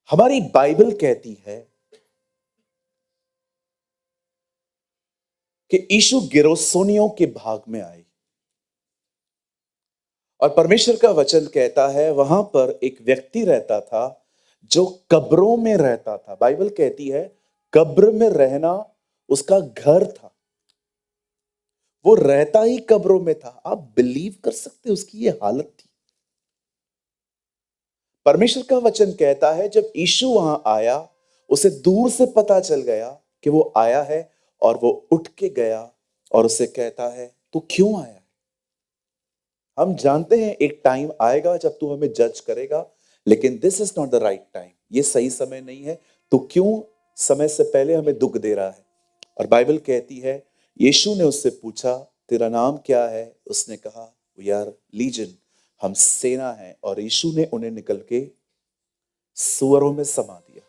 हमारी बाइबल कहती है कि यीशु गिरोसोनियों के भाग में आए और परमेश्वर का वचन कहता है वहां पर एक व्यक्ति रहता था जो कब्रों में रहता था। बाइबल कहती है कब्र में रहना उसका घर था, वो रहता ही कब्रों में था। आप बिलीव कर सकते उसकी ये हालत थी। परमेश्वर का वचन कहता है जब यीशु वहां आया उसे दूर से पता चल गया कि वो आया है और वो उठ के गया और उसे कहता है तू क्यों आया है? हम जानते हैं एक टाइम आएगा जब तू हमें जज करेगा, लेकिन this is not the right time. ये सही समय नहीं है। तू क्यों समय से पहले हमें दुख दे रहा है? और बाइबल कहती है यीशु ने उससे पूछा तेरा नाम क्या है? उसने कहा वी आर लीजन, हम सेना हैं। और यीशु ने उन्हें निकल के सुअरों में समा दिया।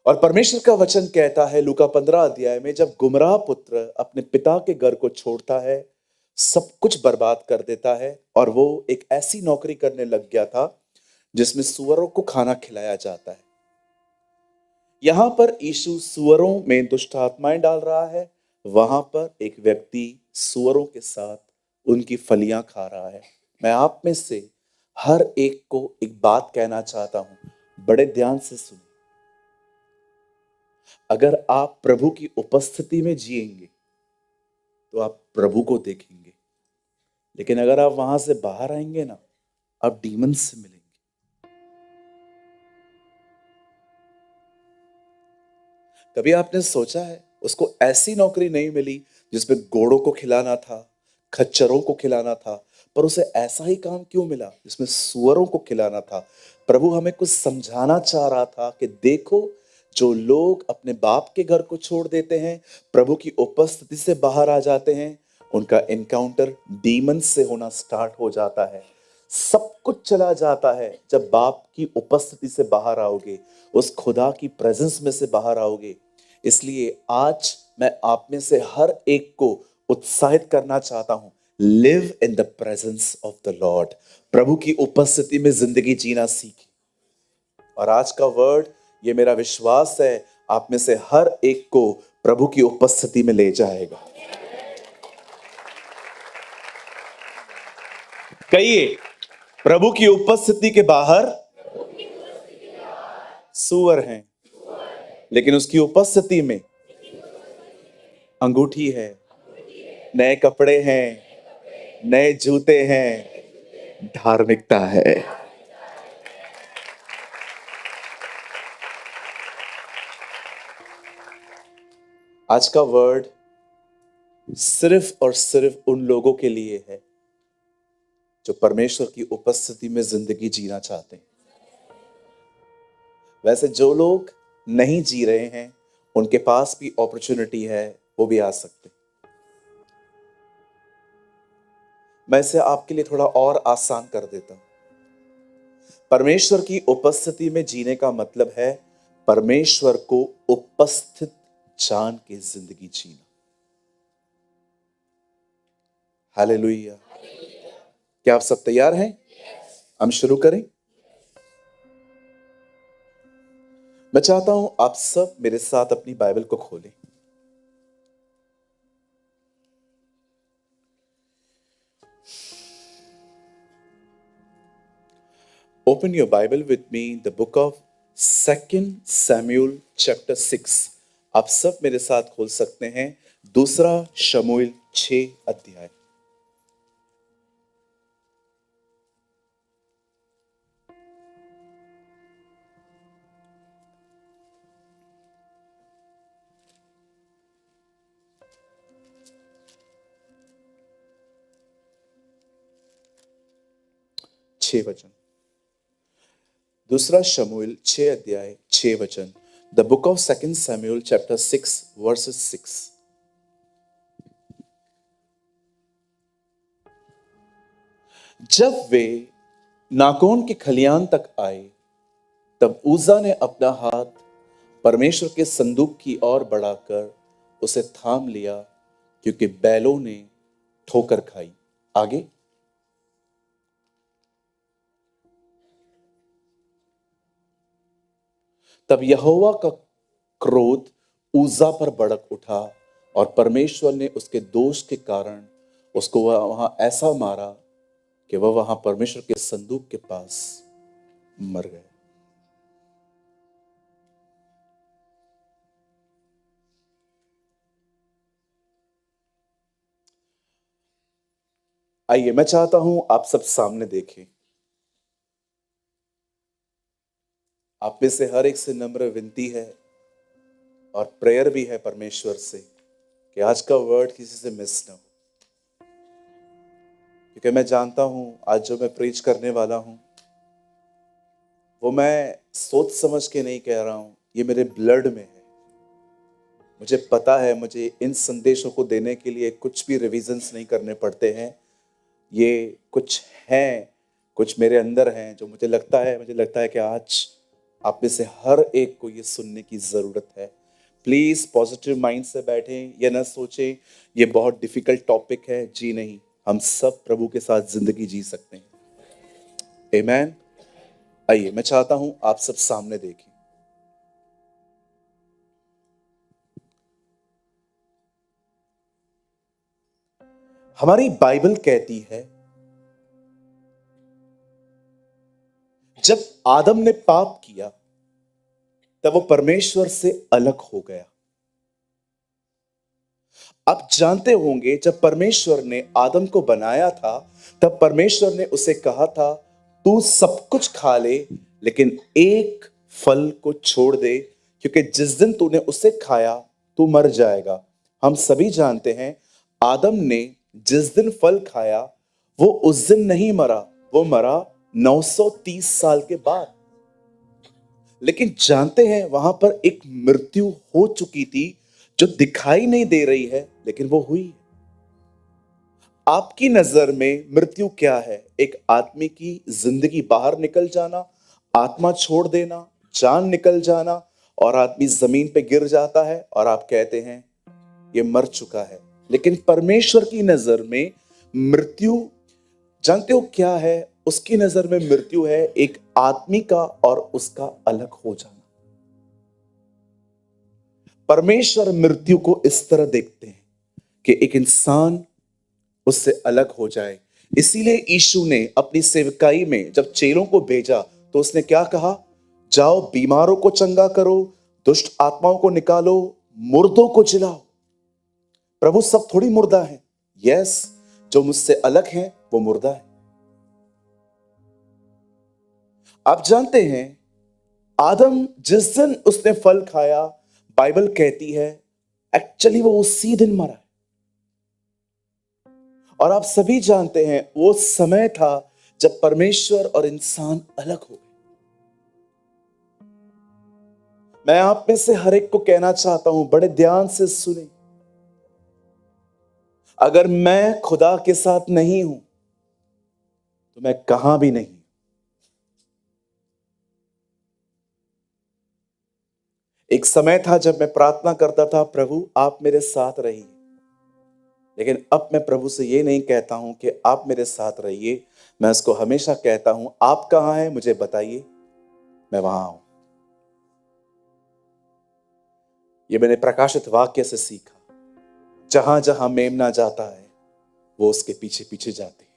और परमेश्वर का वचन कहता है लूका 15 अध्याय में जब गुमराह पुत्र अपने पिता के घर को छोड़ता है, सब कुछ बर्बाद कर देता है और वो एक ऐसी नौकरी करने लग गया था जिसमें सुअरों को खाना खिलाया जाता है। यहां पर यीशु सुअरों में दुष्ट आत्माएं डाल रहा है, वहां पर एक व्यक्ति सुअरों के साथ उनकी फलियां खा रहा है। मैं आप में से हर एक को एक बात कहना चाहता हूं, बड़े ध्यान से सुनिए। अगर आप प्रभु की उपस्थिति में जिएंगे तो आप प्रभु को देखेंगे, लेकिन अगर आप वहां से बाहर आएंगे ना, आप डीमन से मिलेंगे। कभी आपने सोचा है उसको ऐसी नौकरी नहीं मिली जिसमें घोड़ों को खिलाना था, खच्चरों को खिलाना था, पर उसे ऐसा ही काम क्यों मिला जिसमें सुअरों को खिलाना था? प्रभु हमें कुछ समझाना चाह रहा था कि देखो, जो लोग अपने बाप के घर को छोड़ देते हैं, प्रभु की उपस्थिति से बाहर आ जाते हैं, उनका एनकाउंटर डीमन से होना स्टार्ट हो जाता है। सब कुछ चला जाता है जब बाप की उपस्थिति से बाहर आओगे, उस खुदा की प्रेजेंस में से बाहर आओगे। इसलिए आज मैं आप में से हर एक को उत्साहित करना चाहता हूं, live in the presence of the Lord. प्रभु की उपस्थिति में जिंदगी जीना सीखें। और आज का वर्ड, ये मेरा विश्वास है, आप में से हर एक को प्रभु की उपस्थिति में ले जाएगा। कहिए, प्रभु की उपस्थिति के बाहर सुअर हैं, लेकिन उसकी उपस्थिति में अंगूठी है, नए कपड़े हैं, नए जूते हैं, धार्मिकता है। आज का वर्ड सिर्फ और सिर्फ उन लोगों के लिए है जो परमेश्वर की उपस्थिति में जिंदगी जीना चाहते हैं। वैसे जो लोग नहीं जी रहे हैं उनके पास भी अपॉर्चुनिटी है, वो भी आ सकते। मैं इसे आपके लिए थोड़ा और आसान कर देता हूं। परमेश्वर की उपस्थिति में जीने का मतलब है परमेश्वर को उपस्थित जान के जिंदगी जीना। हालेलुया। क्या आप सब तैयार हैं? हम शुरू करें। मैं चाहता हूं आप सब मेरे साथ अपनी बाइबल को खोलें। Open your Bible with me, the book of 2 Samuel chapter 6। आप सब मेरे साथ खोल सकते हैं दूसरा शमूएल 6 अध्याय। छह वचन। दूसरा शमूएल 6 अध्याय 6 वचन। The book of 2 Samuel chapter 6 verses 6। जब वे नाकोन के खलियान तक आए, तब उज्जा ने अपना हाथ परमेश्वर के संदूक की ओर बढ़ाकर उसे थाम लिया, क्योंकि बैलों ने ठोकर खाई। आगे। तब यहोवा का क्रोध उज्जा पर भड़क उठा और परमेश्वर ने उसके दोष के कारण उसको वहां ऐसा मारा कि वह वहां परमेश्वर के संदूक के पास मर गए। आइए, मैं चाहता हूं आप सब सामने देखें। आप में से हर एक से नम्र विनती है और प्रेयर भी है परमेश्वर से कि आज का वर्ड किसी से मिस ना हो, क्योंकि मैं जानता हूं आज जो मैं प्रीच करने वाला हूं वो मैं सोच समझ के नहीं कह रहा हूं, ये मेरे ब्लड में है। मुझे पता है मुझे इन संदेशों को देने के लिए कुछ भी रिविजन्स नहीं करने पड़ते हैं। ये कुछ हैं, कुछ मेरे अंदर हैं जो मुझे लगता है कि आज आप में से हर एक को ये सुनने की जरूरत है। प्लीज पॉजिटिव माइंड से बैठें, ये ना सोचें ये बहुत डिफिकल्ट टॉपिक है। जी नहीं, हम सब प्रभु के साथ जिंदगी जी सकते हैं। आमीन। आइए, मैं चाहता हूं आप सब सामने देखें। हमारी बाइबल कहती है जब आदम ने पाप किया तब वो परमेश्वर से अलग हो गया। आप जानते होंगे जब परमेश्वर ने आदम को बनाया था तब परमेश्वर ने उसे कहा था तू सब कुछ खा ले लेकिन एक फल को छोड़ दे, क्योंकि जिस दिन तूने उसे खाया तू मर जाएगा। हम सभी जानते हैं आदम ने जिस दिन फल खाया वो उस दिन नहीं मरा, वो मरा 930 साल के बाद। लेकिन जानते हैं वहां पर एक मृत्यु हो चुकी थी जो दिखाई नहीं दे रही है, लेकिन वो हुई। आपकी नजर में मृत्यु क्या है? एक आदमी की जिंदगी बाहर निकल जाना, आत्मा छोड़ देना, जान निकल जाना, और आदमी जमीन पे गिर जाता है और आप कहते हैं ये मर चुका है। लेकिन परमेश्वर की नजर में मृत्यु, जानते हो क्या है? उसकी नजर में मृत्यु है एक आदमी का और उसका अलग हो जाना। परमेश्वर मृत्यु को इस तरह देखते हैं कि एक इंसान उससे अलग हो जाए। इसीलिए यीशु ने अपनी सेवकाई में जब चेलों को भेजा तो उसने क्या कहा? जाओ बीमारों को चंगा करो, दुष्ट आत्माओं को निकालो, मुर्दों को जिलाओ। प्रभु सब थोड़ी मुर्दा है। यस, जो मुझसे अलग है वो मुर्दा है। आप जानते हैं आदम जिस दिन उसने फल खाया, बाइबल कहती है एक्चुअली वो उसी दिन मरा। और आप सभी जानते हैं वो समय था जब परमेश्वर और इंसान अलग हो गए। मैं आप में से हर एक को कहना चाहता हूं, बड़े ध्यान से सुने। अगर मैं खुदा के साथ नहीं हूं तो मैं कहां भी नहीं। एक समय था जब मैं प्रार्थना करता था, प्रभु आप मेरे साथ रहिए। लेकिन अब मैं प्रभु से ये नहीं कहता हूं कि आप मेरे साथ रहिए, मैं उसको हमेशा कहता हूं आप कहां हैं मुझे बताइए, मैं वहां हूं। ये मैंने प्रकाशित वाक्य से सीखा। जहां जहां मेमना जाता है वो उसके पीछे पीछे जाते हैं।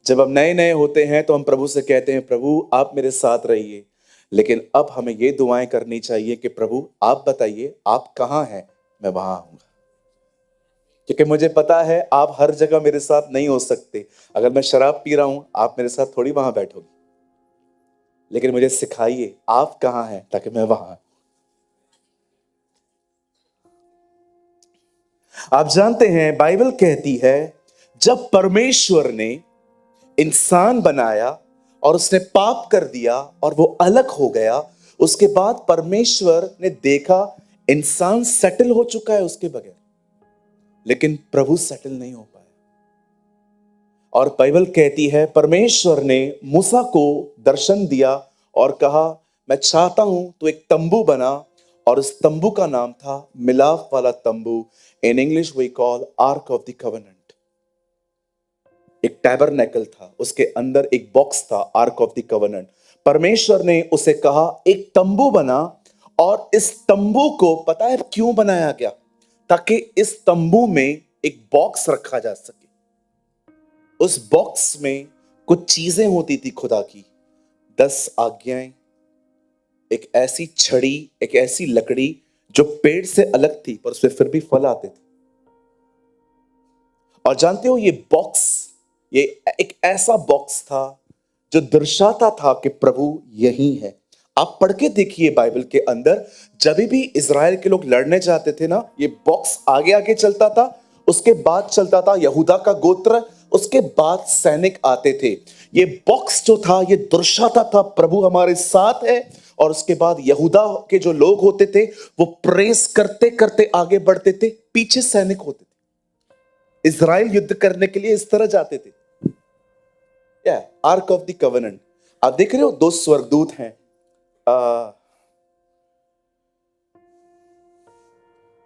जब हम नए नए होते हैं तो हम प्रभु से कहते हैं प्रभु आप मेरे साथ रहिए, लेकिन अब हमें ये दुआएं करनी चाहिए कि प्रभु आप बताइए आप कहां हैं, मैं वहां आऊंगा। क्योंकि मुझे पता है आप हर जगह मेरे साथ नहीं हो सकते। अगर मैं शराब पी रहा हूं आप मेरे साथ थोड़ी वहां बैठोगे, लेकिन मुझे सिखाइए आप कहां हैं ताकि मैं वहां। आप जानते हैं बाइबल कहती है जब परमेश्वर ने इंसान बनाया और उसने पाप कर दिया और वो अलग हो गया, उसके बाद परमेश्वर ने देखा इंसान सेटल हो चुका है उसके बगैर, लेकिन प्रभु सेटल नहीं हो पाया। और बाइबल कहती है परमेश्वर ने मूसा को दर्शन दिया और कहा मैं चाहता हूं तू एक तंबू बना, और उस तंबू का नाम था मिलाप वाला तंबू। In English we call ark of the covenant. एक टैबरनेकल था, उसके अंदर एक बॉक्स था, आर्क ऑफ द कवेनेंट। परमेश्वर ने उसे कहा एक तंबू बना, और इस तंबू को पता है क्यों बनाया गया? ताकि इस तंबू में एक बॉक्स रखा जा सके। उस बॉक्स में कुछ चीजें होती थी खुदा की, 10 आज्ञाएं, एक ऐसी छड़ी, एक ऐसी लकड़ी जो पेड़ से अलग थी पर उसमें फिर भी फल आते थे। और जानते हो ये बॉक्स, ये एक ऐसा बॉक्स था जो दर्शाता था कि प्रभु यही है। आप पढ़ के देखिए बाइबल के अंदर, जब भी इजराइल के लोग लड़ने जाते थे ना, ये बॉक्स आगे आगे चलता था, उसके बाद चलता था यहूदा का गोत्र, उसके बाद सैनिक आते थे। ये बॉक्स जो था ये दर्शाता था प्रभु हमारे साथ है। और उसके बाद यहूदा के जो लोग होते थे वो प्रेस करते करते आगे बढ़ते थे, पीछे सैनिक होते थे। इजराइल युद्ध करने के लिए इस तरह जाते थे। आर्क ऑफ द कवेनेंट, आप देख रहे हो 2 स्वर्गदूत हैं।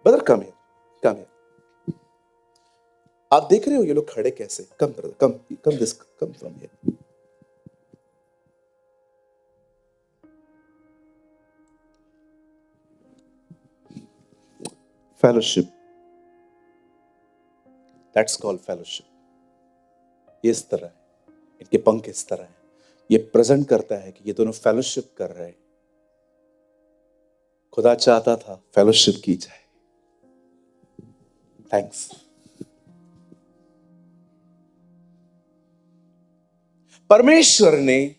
ब्रदर कम है, कम है। आप देख रहे हो ये लोग खड़े कैसे? Come brother, come this, come from here. Fellowship, that's called fellowship. ये इस तरह है, इनके पंख इस तरह है। ये प्रेजेंट करता है कि ये दोनों फेलोशिप कर रहे हैं। खुदा चाहता था फेलोशिप की जाए। थैंक्स। परमेश्वर ने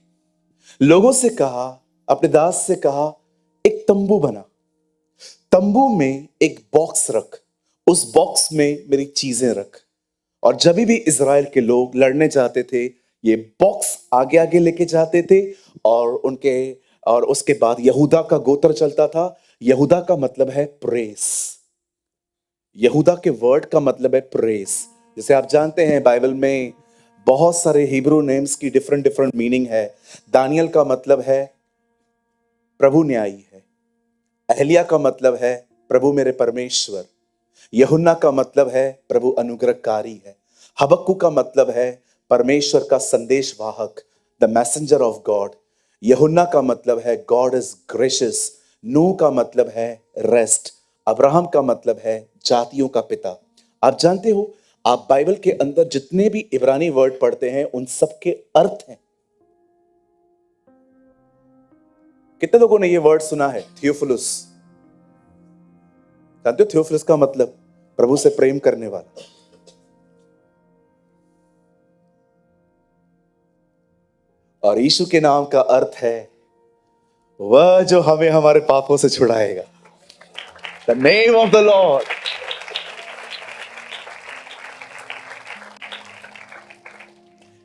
लोगों से कहा, अपने दास से कहा, एक तंबू बना, तंबू में एक बॉक्स रख, उस बॉक्स में मेरी चीजें रख। और जब भी इजराइल के लोग लड़ने जाते थे, ये बॉक्स आगे आगे लेके जाते थे। और उसके बाद यहूदा का गोत्र चलता था। यहूदा का मतलब है प्रेस। यहूदा के वर्ड का मतलब है प्रेस। जैसे आप जानते हैं बाइबल में बहुत सारे हिब्रू नेम्स की डिफरेंट डिफरेंट मीनिंग है। दानियल का मतलब है प्रभु न्यायी है। अहलिया का मतलब है प्रभु मेरे परमेश्वर। यूहन्ना का मतलब है प्रभु अनुग्रहकारी है। हबक्कू का मतलब है परमेश्वर का संदेश वाहक, द मैसेंजर ऑफ गॉड। यूहन्ना का मतलब है गॉड इज ग्रेशियस। नूह का मतलब है रेस्ट। अब्राहम का मतलब है जातियों का पिता। आप जानते हो, आप बाइबल के अंदर जितने भी इब्रानी वर्ड पढ़ते हैं उन सब के अर्थ हैं। कितने लोगों ने ये वर्ड सुना है? थियोफिलुस। जानते हो थियोफिलुस का मतलब प्रभु से प्रेम करने वाला। और यीशु के नाम का अर्थ है वह जो हमें हमारे पापों से छुड़ाएगा। The name of the Lord.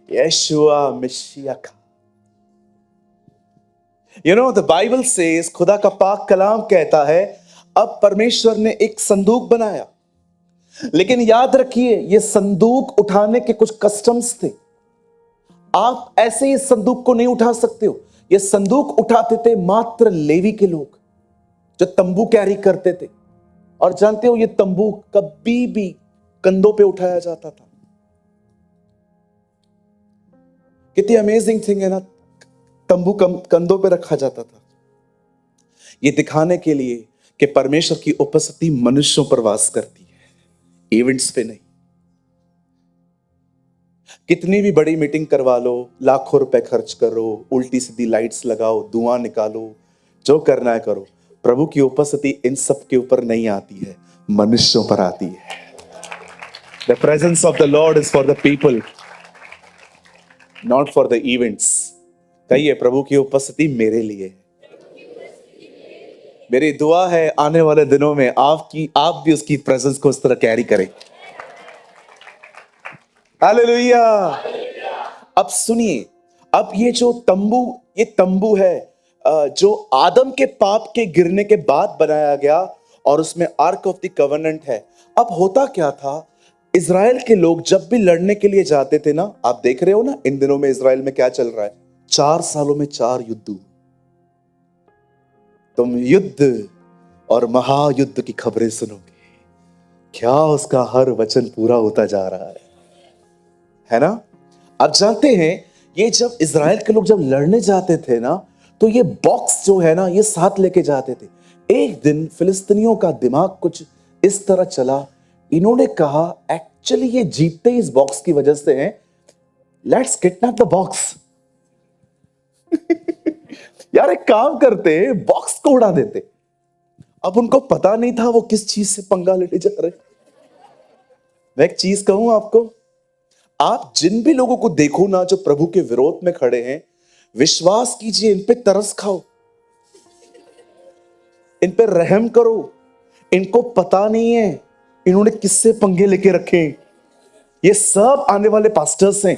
Yeshua मसीह का। You know the Bible says, खुदा का पाक कलाम कहता है, अब परमेश्वर ने एक संदूक बनाया। लेकिन याद रखिए, यह संदूक उठाने के कुछ कस्टम्स थे। आप ऐसे ही संदूक को नहीं उठा सकते हो। यह संदूक उठाते थे मात्र लेवी के लोग जो तंबू कैरी करते थे। और जानते हो, यह तंबू कभी भी कंधों पे उठाया जाता था। कितनी अमेजिंग थिंग है ना, तंबू कंधों पे रखा जाता था। यह दिखाने के लिए कि परमेश्वर की उपस्थिति मनुष्यों पर वास करती है, इवेंट्स पे नहीं। कितनी भी बड़ी मीटिंग करवा लो, लाखों रुपए खर्च करो, उल्टी सीधी लाइट्स लगाओ, धुआं निकालो, जो करना है करो, प्रभु की उपस्थिति इन सब के ऊपर नहीं आती है, मनुष्यों पर आती है। The presence of the Lord is for the people, not for the events. कहिए, प्रभु की उपस्थिति मेरे लिए है। मेरी दुआ है आने वाले दिनों में आप भी उसकी प्रेजेंस को इस तरह कैरी करें। हालेलुया। अब सुनिए, अब ये जो तंबू, ये तंबू है जो आदम के पाप के गिरने के बाद बनाया गया, और उसमें आर्क ऑफ द कवेनेंट है। अब होता क्या था, इजराइल के लोग जब भी लड़ने के लिए जाते थे ना, आप देख रहे हो ना इन दिनों में इजराइल में क्या चल रहा है, 4 सालों में 4 युद्ध। तुम युद्ध और महायुद्ध की खबरें सुनोगे, क्या उसका हर वचन पूरा होता जा रहा है ना। आप जानते हैं ये जब इज़राइल के लोग जब लड़ने जाते थे ना, तो ये बॉक्स जो है ना, ये साथ लेके जाते थे। एक दिन फिलिस्तीनियों का दिमाग कुछ इस तरह चला, इन्होंने कहा एक्चुअली ये जीतते इस बॉक्स की वजह से हैं, लेट्स किडनैप द बॉक्स। यार एक काम करते, बॉक्स को उड़ा देते। अब उनको पता नहीं था वो किस चीज से पंगा लेने जा रहे। मैं एक चीज कहूं आपको, आप जिन भी लोगों को देखो ना जो प्रभु के विरोध में खड़े हैं, विश्वास कीजिए इन पे तरस खाओ, इन पे रहम करो। इनको पता नहीं है इन्होंने किससे पंगे लेके रखे हैं। ये सब आने वाले पास्टर्स हैं।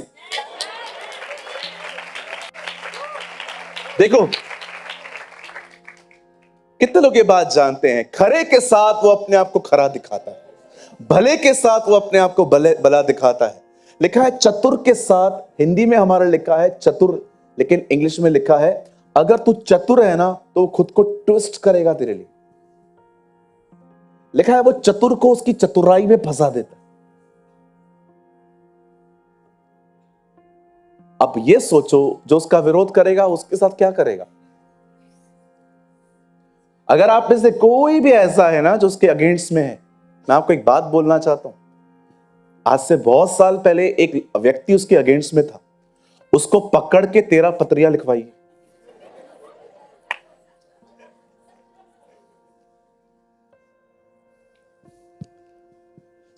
देखो कितने लोग ये बात जानते हैं, खरे के साथ वो अपने आप को खरा दिखाता है, भले के साथ वो अपने आप को भला दिखाता है। लिखा है चतुर के साथ, हिंदी में हमारा लिखा है चतुर, लेकिन इंग्लिश में लिखा है अगर तू चतुर है ना तो खुद को ट्विस्ट करेगा तेरे लिए। लिखा है वो चतुर को उसकी चतुराई में फंसा देता है। अब ये सोचो जो उसका विरोध करेगा उसके साथ क्या करेगा। अगर आप में से कोई भी ऐसा है ना जो उसके अगेंस्ट में है, मैं आपको एक बात बोलना चाहता हूं। आज से बहुत साल पहले एक व्यक्ति उसके अगेंस्ट में था, उसको पकड़ के 13 पत्रियां लिखवाई।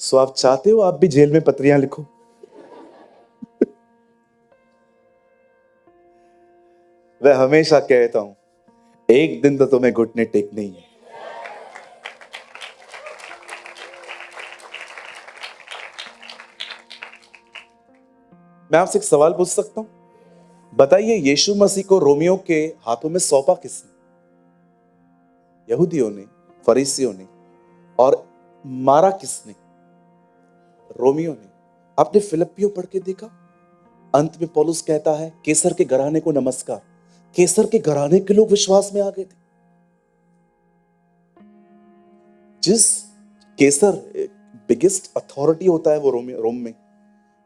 सो आप चाहते हो आप भी जेल में पत्रियां लिखो? मैं हमेशा कहता हूं एक दिन तो तुम्हें घुटने टेकने ही है। मैं आपसे एक सवाल पूछ सकता हूं? बताइए यीशु मसीह को रोमियो के हाथों में सौंपा किसने? यहूदियों ने, फरीसियों ने। और मारा किसने? रोमियो ने। आपने फिलिपियो पढ़ के देखा? अंत में पौलुस कहता है कैसर के घराने को नमस्कार। कैसर के घराने के लोग विश्वास में आ गए थे। जिस कैसर बिगेस्ट अथॉरिटी होता है वो रोम में,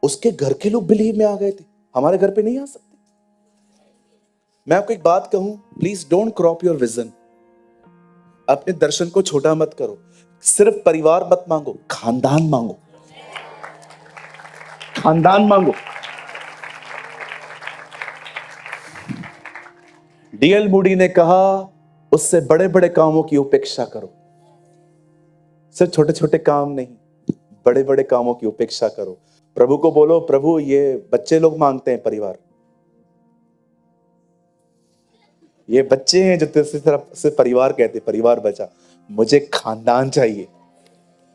उसके घर के लोग बिलीव में आ गए थे। हमारे घर पे नहीं आ सकते। मैं आपको एक बात कहूं, please don't crop your vision. अपने दर्शन को छोटा मत करो। सिर्फ परिवार मत मांगो, खानदान मांगो। खानदान मांगो। डीएल मूडी ने कहा उससे बड़े बड़े कामों की उपेक्षा करो। सिर्फ छोटे छोटे काम नहीं, बड़े बड़े कामों की उपेक्षा करो। प्रभु को बोलो प्रभु ये बच्चे लोग मांगते हैं परिवार, ये बच्चे हैं जो तेरे तरफ से परिवार कहते, परिवार बचा, मुझे खानदान चाहिए।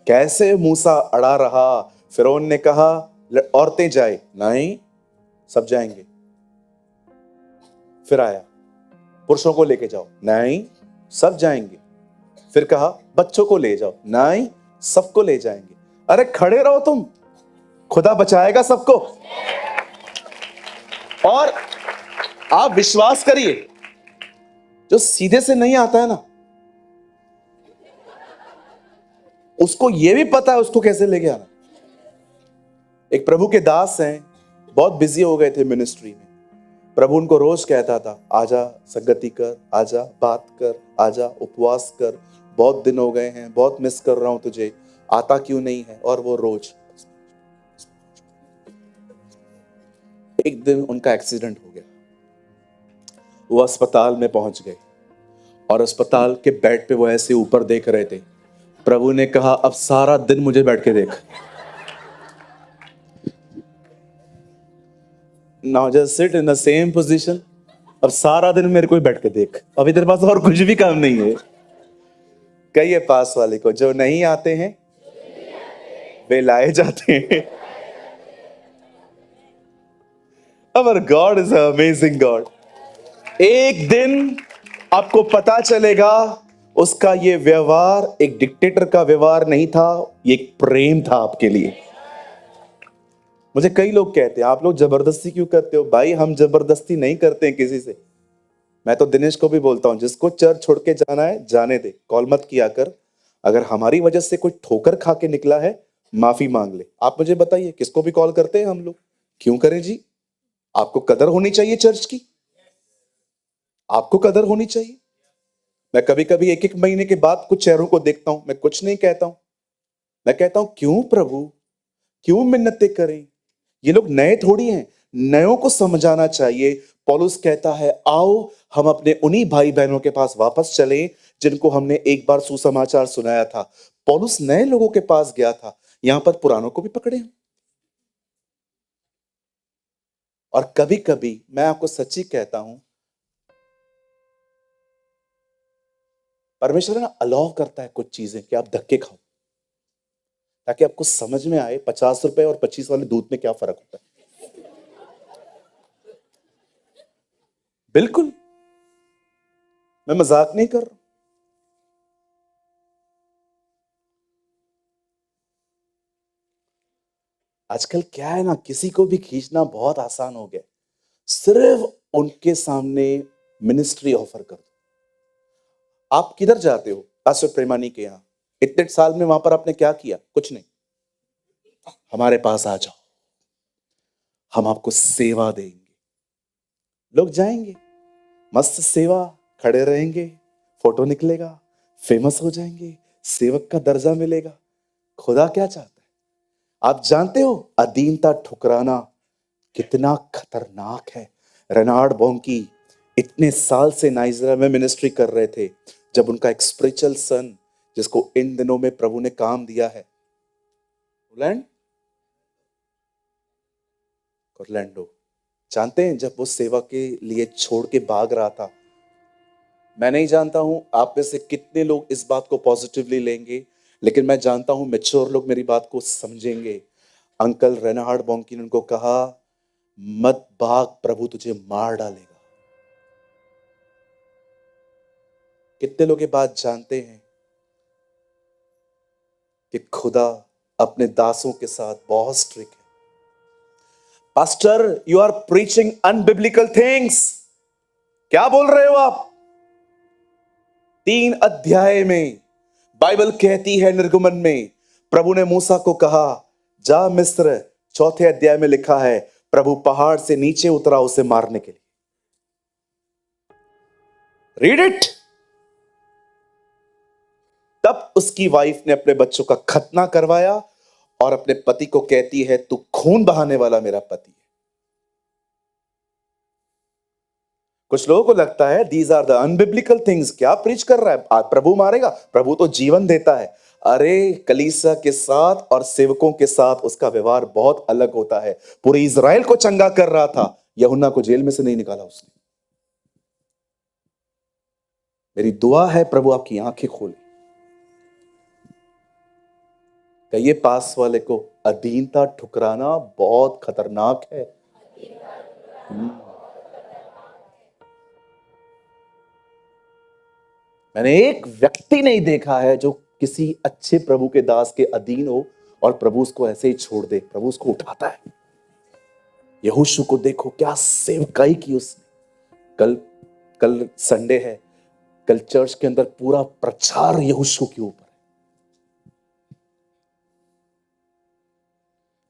कैसे मूसा अड़ा रहा, फिरौन ने कहा औरतें जाए, नहीं सब जाएंगे। फिर आया पुरुषों को लेके जाओ, नहीं सब जाएंगे। फिर कहा बच्चों को ले जाओ, नहीं सबको ले जाएंगे। अरे खड़े रहो तुम, खुदा बचाएगा सबको। और आप विश्वास करिए जो सीधे से नहीं आता है ना, उसको यह भी पता है उसको कैसे लेके आना। एक प्रभु के दास हैं, बहुत बिजी हो गए थे मिनिस्ट्री में। प्रभु उनको रोज कहता था आजा संगति कर, आजा बात कर, आजा उपवास कर, बहुत दिन हो गए हैं, बहुत मिस कर रहा हूं तुझे, आता क्यों नहीं है। और वो रोज। एक दिन उनका एक्सीडेंट हो गया, वो अस्पताल में पहुंच गए और अस्पताल के बेड पे वो ऐसे ऊपर देख रहे थे। प्रभु ने कहा अब सारा दिन मुझे बैठ के देख। Now just sit in the same position. अब सारा दिन मेरे को बैठ के देख, अभी तेरे पास और कुछ भी काम नहीं है। कहिए पास वाले को जो नहीं आते हैं वे लाए जाते हैं। Our God is an amazing God। एक दिन आपको पता चलेगा उसका ये व्यवहार एक डिक्टेटर का व्यवहार नहीं था, ये एक प्रेम था आपके लिए। मुझे कई लोग कहते हैं आप लोग जबरदस्ती क्यों करते हो? भाई हम जबरदस्ती नहीं करते हैं किसी से। मैं तो दिनेश को भी बोलता हूं जिसको चर्च छोड़ के जाना है जाने दे, कॉल मत किया कर। अगर हमारी वजह से कोई ठोकर खा के निकला है माफी मांग ले। आप मुझे बताइए किसको भी कॉल करते हैं हम लोग? क्यों करें जी? आपको कदर होनी चाहिए चर्च की, आपको कदर होनी चाहिए। मैं कभी कभी एक एक महीने के बाद कुछ चेहरों को देखता हूं, मैं कुछ नहीं कहता हूं, मैं कहता हूं क्यों प्रभु, क्यों मिन्नतें करें, ये लोग नए थोड़ी हैं, नयों को समझाना चाहिए। पौलुस कहता है आओ हम अपने उन्हीं भाई बहनों के पास वापस चलें जिनको हमने एक बार सुसमाचार सुनाया था। पौलुस नए लोगों के पास गया था, यहां पर पुरानों को भी पकड़े हैं। और कभी कभी मैं आपको सच्ची कहता हूं, परमेश्वर ना अलाउ करता है कुछ चीजें कि आप धक्के खाओ, ताकि आपको समझ में आए 50 रुपए और 25 वाले दूध में क्या फर्क होता है। बिल्कुल, मैं मजाक नहीं कर रहा। आजकल क्या है ना, किसी को भी खींचना बहुत आसान हो गया, सिर्फ उनके सामने मिनिस्ट्री ऑफर कर दो। आप किधर जाते हो? पास्टर प्रेमानी के यहाँ, इतने साल में वहां पर आपने क्या किया? कुछ नहीं। हमारे पास आ जाओ, हम आपको सेवा देंगे। लोग जाएंगे, मस्त सेवा, खड़े रहेंगे, फोटो निकलेगा, फेमस हो जाएंगे, सेवक का दर्जा मिलेगा। खुदा क्या चाहता है आप जानते हो? अधीनता ठुकराना कितना खतरनाक है। रेनार्ड बोंकी इतने साल से नाइजीरिया में मिनिस्ट्री कर रहे थे, जब उनका एक स्पिरिचुअल सन, जिसको इन दिनों में प्रभु ने काम दिया है, ऑरलैंड ऑरलैंडो, जानते हैं जब वो सेवा के लिए छोड़ के भाग रहा था, मैं नहीं जानता हूं आप में से कितने लोग इस बात को पॉजिटिवली लेंगे, लेकिन मैं जानता हूं मैच्योर लोग मेरी बात को समझेंगे। अंकल रेनार्ड बोंकी ने उनको कहा मत भाग, प्रभु तुझे मार डालेगा। कितने लोग ये बात जानते हैं कि खुदा अपने दासों के साथ बहुत स्ट्रिक्ट है। Pastor you are preaching unbiblical things, क्या बोल रहे हो आप? 3 अध्याय में बाइबल कहती है, निर्गमन में प्रभु ने मूसा को कहा जा मिस्र। 4 अध्याय में लिखा है प्रभु पहाड़ से नीचे उतरा उसे मारने के लिए। Read it. तब उसकी वाइफ ने अपने बच्चों का खतना करवाया और अपने पति को कहती है तू खून बहाने वाला मेरा पति है। कुछ लोगों को लगता है दीज आर द अनबिब्लिकल थिंग्स, क्या प्रीच कर रहा है? प्रभु मारेगा? प्रभु तो जीवन देता है। अरे कलीसिया के साथ और सेवकों के साथ उसका व्यवहार बहुत अलग होता है। पूरे इज़राइल को चंगा कर रहा था, यूहन्ना को जेल में से नहीं निकाला उसने। मेरी दुआ है प्रभु आपकी आंखें खोले। कहिए पास वाले को अधीनता ठुकराना बहुत खतरनाक है। मैंने एक व्यक्ति नहीं देखा है जो किसी अच्छे प्रभु के दास के अधीन हो और प्रभु उसको ऐसे ही छोड़ दे। प्रभु उसको उठाता है। यहोशू को देखो क्या सेवकाई की उसने। कल कल संडे है, कल चर्च के अंदर पूरा प्रचार यहोशू के ऊपर।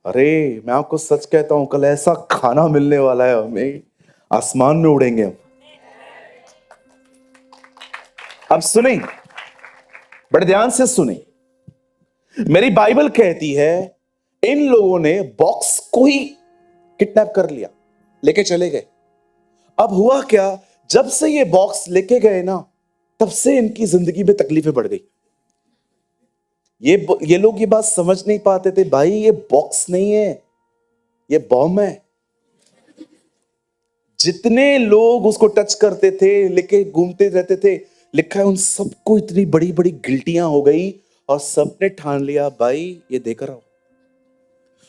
अरे मैं आपको सच कहता हूं, कल ऐसा खाना मिलने वाला है हमें, आसमान में उड़ेंगे हम। अब सुने, बड़े ध्यान से सुने, मेरी बाइबल कहती है इन लोगों ने बॉक्स को ही किडनैप कर लिया, लेके चले गए। अब हुआ क्या, जब से ये बॉक्स लेके गए ना, तब से इनकी जिंदगी में तकलीफें बढ़ गई। ये लोग ये बात समझ नहीं पाते थे, भाई ये बॉक्स नहीं है, ये बॉम्ब है। जितने लोग उसको टच करते थे, लेके घूमते रहते थे, लिखा है उन सबको इतनी बड़ी बड़ी गिल्टियां हो गई और सबने ठान लिया भाई ये देकर आओ।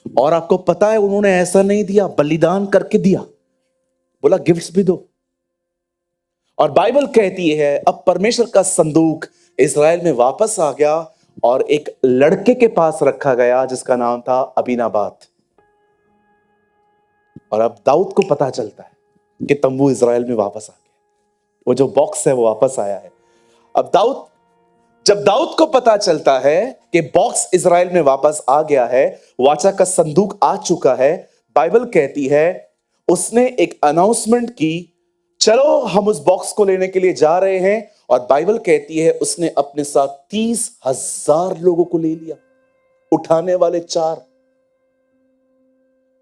और आपको पता है उन्होंने ऐसा नहीं दिया, बलिदान करके दिया, बोला गिफ्ट्स भी दो। और बाइबल कहती है अब परमेश्वर का संदूक इज़राइल में वापस आ गया और एक लड़के के पास रखा गया जिसका नाम था अबीनाबात। और अब दाऊद को पता चलता है कि तंबू इज़राइल में वापस आ गया, वो जो बॉक्स है वो वापस आया है। अब जब दाऊद को पता चलता है कि बॉक्स इज़राइल में वापस आ गया है, वाचा का संदूक आ चुका है, बाइबल कहती है उसने एक अनाउंसमेंट की, चलो हम उस बॉक्स को लेने के लिए जा रहे हैं। और बाइबल कहती है उसने अपने साथ 30,000 लोगों को ले लिया, उठाने वाले 4,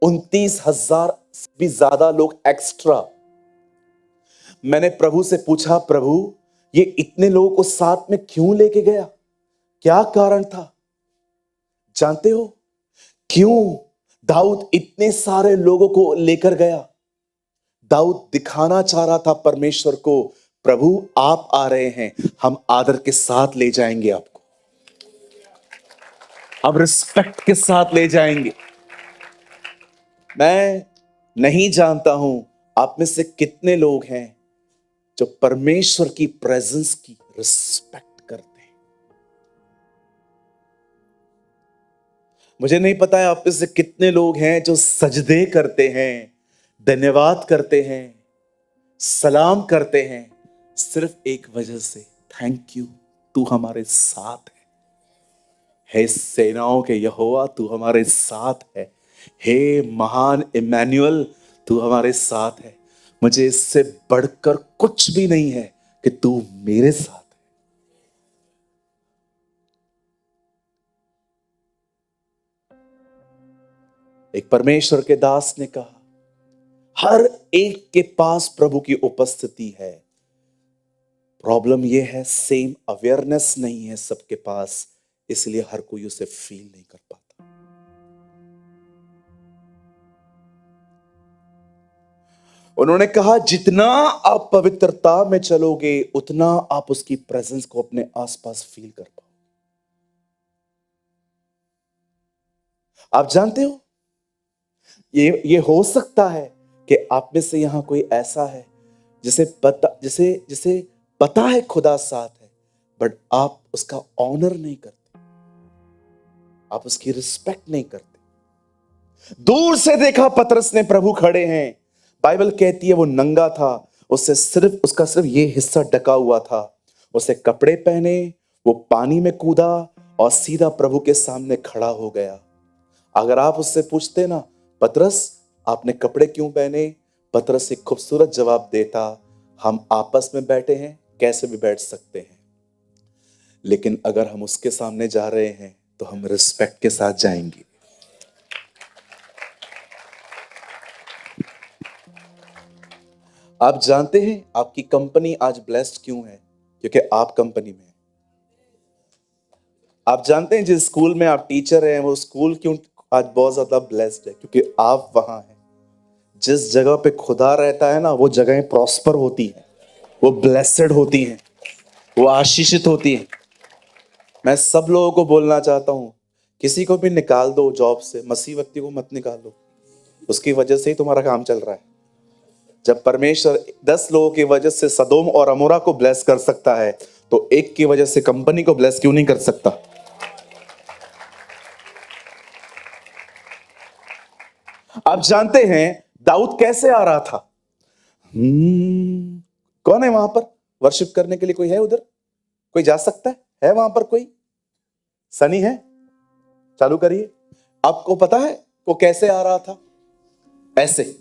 29,000 भी ज्यादा लोग एक्स्ट्रा। मैंने प्रभु से पूछा, प्रभु ये इतने लोगों को साथ में क्यों लेके गया, क्या कारण था? जानते हो क्यों दाऊद इतने सारे लोगों को लेकर गया? दाऊद दिखाना चाह रहा था परमेश्वर को, प्रभु आप आ रहे हैं, हम आदर के साथ ले जाएंगे आपको, हम रिस्पेक्ट के साथ ले जाएंगे। मैं नहीं जानता हूं आप में से कितने लोग हैं जो परमेश्वर की प्रेजेंस की रिस्पेक्ट करते हैं। मुझे नहीं पता है आप में से कितने लोग हैं जो सजदे करते हैं, धन्यवाद करते हैं, सलाम करते हैं, सिर्फ एक वजह से, थैंक यू, तू हमारे साथ है। हे सेनाओं के यहोवा तू हमारे साथ है, हे महान इमैनुअल तू हमारे साथ है। मुझे इससे बढ़कर कुछ भी नहीं है कि तू मेरे साथ है। एक परमेश्वर के दास ने कहा, हर एक के पास प्रभु की उपस्थिति है, प्रॉब्लम यह है सेम अवेयरनेस नहीं है सबके पास, इसलिए हर कोई उसे फील नहीं कर पाता। उन्होंने कहा जितना आप पवित्रता में चलोगे उतना आप उसकी प्रेजेंस को अपने आसपास फील कर पाओगे। आप जानते हो ये हो सकता है कि आप में से यहां कोई ऐसा है जिसे पता है खुदा साथ है, बट आप उसका ऑनर नहीं करते, आप उसकी रिस्पेक्ट नहीं करते। दूर से देखा पतरस ने प्रभु खड़े हैं, बाइबल कहती है वो नंगा था, उसका सिर्फ ये हिस्सा ढका हुआ था, उसे कपड़े पहने, वो पानी में कूदा और सीधा प्रभु के सामने खड़ा हो गया। अगर आप उससे पूछते ना, पतरस आपने कपड़े क्यों पहने, पतरस एक खूबसूरत जवाब देता, हम आपस में बैठे हैं, कैसे भी बैठ सकते हैं, लेकिन अगर हम उसके सामने जा रहे हैं तो हम रिस्पेक्ट के साथ जाएंगे। आप जानते हैं आपकी कंपनी आज ब्लेस्ड क्यों है? क्योंकि आप कंपनी में हैं। आप जानते हैं जिस स्कूल में आप टीचर हैं वो स्कूल क्यों आज बहुत ज्यादा ब्लेस्ड है? क्योंकि आप वहां हैं। जिस जगह पे खुदा रहता है ना, वो जगहें प्रॉस्पर होती हैं, वो ब्लेस्ड होती हैं, वो आशीषित होती हैं। मैं सब लोगों को बोलना चाहता हूं, किसी को भी निकाल दो जॉब से, मसीह व्यक्ति को मत निकाल दो, उसकी वजह से ही तुम्हारा काम चल रहा है। जब परमेश्वर 10 लोगों की वजह से सदोम और अमोरा को ब्लेस कर सकता है, तो एक की वजह से कंपनी को ब्लेस क्यों नहीं कर सकता? आप जानते हैं दाऊद कैसे आ रहा था? कौन है वहां पर वर्शिप करने के लिए? कोई है उधर? कोई जा सकता है वहां पर? कोई सनी है? चालू करिए। आपको पता है वो कैसे आ रहा था? ऐसे।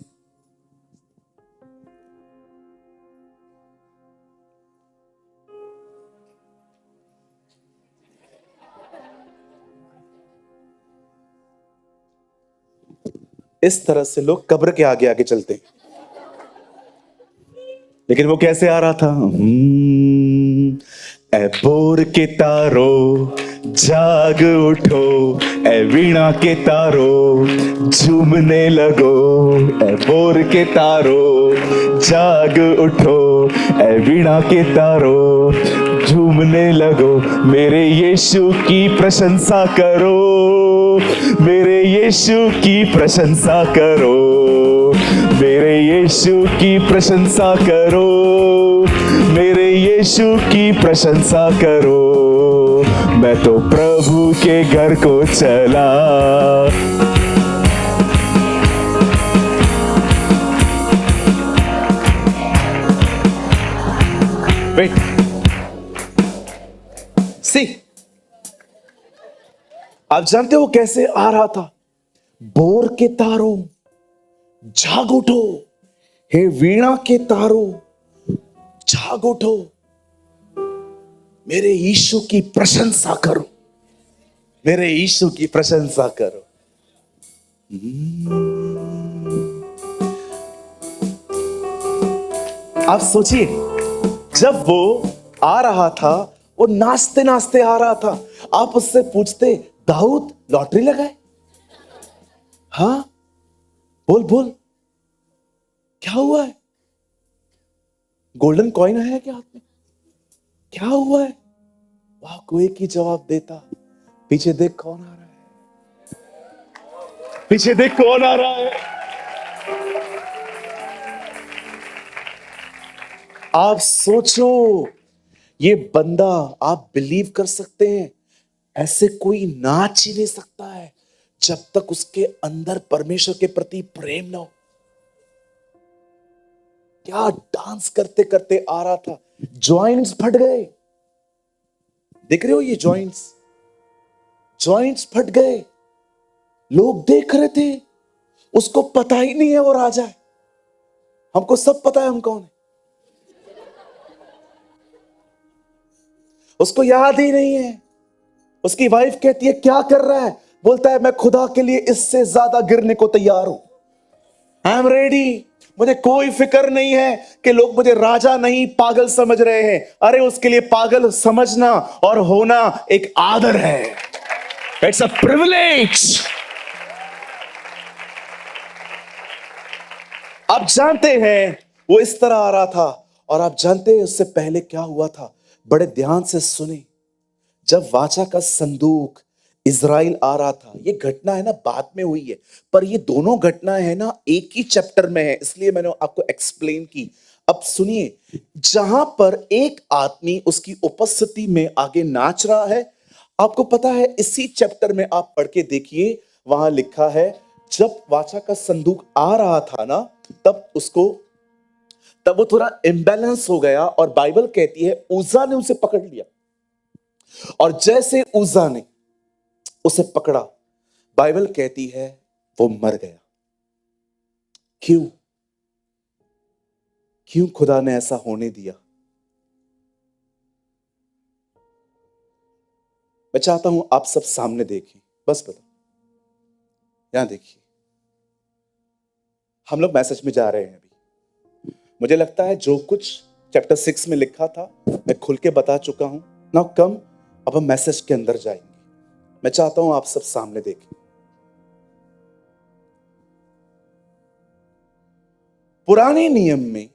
इस तरह से लोग कब्र के आगे आगे चलते हैं, लेकिन वो कैसे आ रहा था? ए बोर के तारो जाग उठो, ए वीणा के तारो झूमने लगो, ए बोर के तारो जाग उठो, ए वीणा के तारो झूमने लगो, मेरे यीशु की प्रशंसा करो, मेरे यीशु की प्रशंसा करो, मेरे यीशु की प्रशंसा करो, मेरे यीशु की प्रशंसा करो, मैं तो प्रभु के घर को चला। वेट, सी, आप जानते हो कैसे आ रहा था? बोर के तारों जाग उठो, हे वीणा के तारो, जाग उठो, मेरे यीशु की प्रशंसा करो, मेरे यीशु की प्रशंसा करो। आप सोचिए, जब वो आ रहा था, वो नाचते नाचते आ रहा था, आप उससे पूछते, दाऊद लॉटरी लगाए? हाँ, बोल बोल, क्या हुआ है? गोल्डन कॉइन है क्या हाथ में? क्या हुआ है? वहां कोई की जवाब देता, पीछे देख कौन आ रहा है, पीछे देख कौन आ रहा है। आप सोचो, ये बंदा, आप बिलीव कर सकते हैं, ऐसे कोई नाच ही नहीं सकता है जब तक उसके अंदर परमेश्वर के प्रति प्रेम ना हो। क्या डांस करते करते आ रहा था, जॉइंट्स फट गए। देख रहे हो ये जॉइंट्स, जॉइंट्स फट गए, लोग देख रहे थे, उसको पता ही नहीं है वो राजा है। हमको सब पता है हम कौन है, उसको याद ही नहीं है। उसकी वाइफ कहती है क्या कर रहा है, बोलता है मैं खुदा के लिए इससे ज्यादा गिरने को तैयार हूं, आई एम रेडी। मुझे कोई फिक्र नहीं है कि लोग मुझे राजा नहीं पागल समझ रहे हैं। अरे उसके लिए पागल समझना और होना एक आदर है, इट्स अ प्रिविलेज। आप जानते हैं वो इस तरह आ रहा था, और आप जानते हैं उससे पहले क्या हुआ था? बड़े ध्यान से सुने। जब वाचा का संदूक इज़राइल आ रहा था, ये घटना है ना बाद में हुई है, पर ये दोनों घटनाएं है ना एक ही चैप्टर में है, इसलिए मैंने आपको एक्सप्लेन की। अब सुनिए, जहां पर एक आदमी उसकी उपस्थिति में आगे नाच रहा है, आपको पता है इसी चैप्टर में आप पढ़ के देखिए, वहां लिखा है जब वाचा का संदूक आ रहा था ना, तब वो थोड़ा इम्बैलेंस हो गया, और बाइबल कहती है उज्जा ने उसे पकड़ लिया, और जैसे उज्जा ने उसे पकड़ा, बाइबल कहती है वो मर गया। क्यों? क्यों खुदा ने ऐसा होने दिया? मैं चाहता हूं आप सब सामने देखें, बस बता, यहां देखिए, हम लोग मैसेज में जा रहे हैं अभी। मुझे लगता है जो कुछ चैप्टर 6 में लिखा था मैं खुल के बता चुका हूं। नाउ कम, अब हम मैसेज के अंदर जाएंगे। मैं चाहता हूं आप सब सामने देखें। पुराने नियम में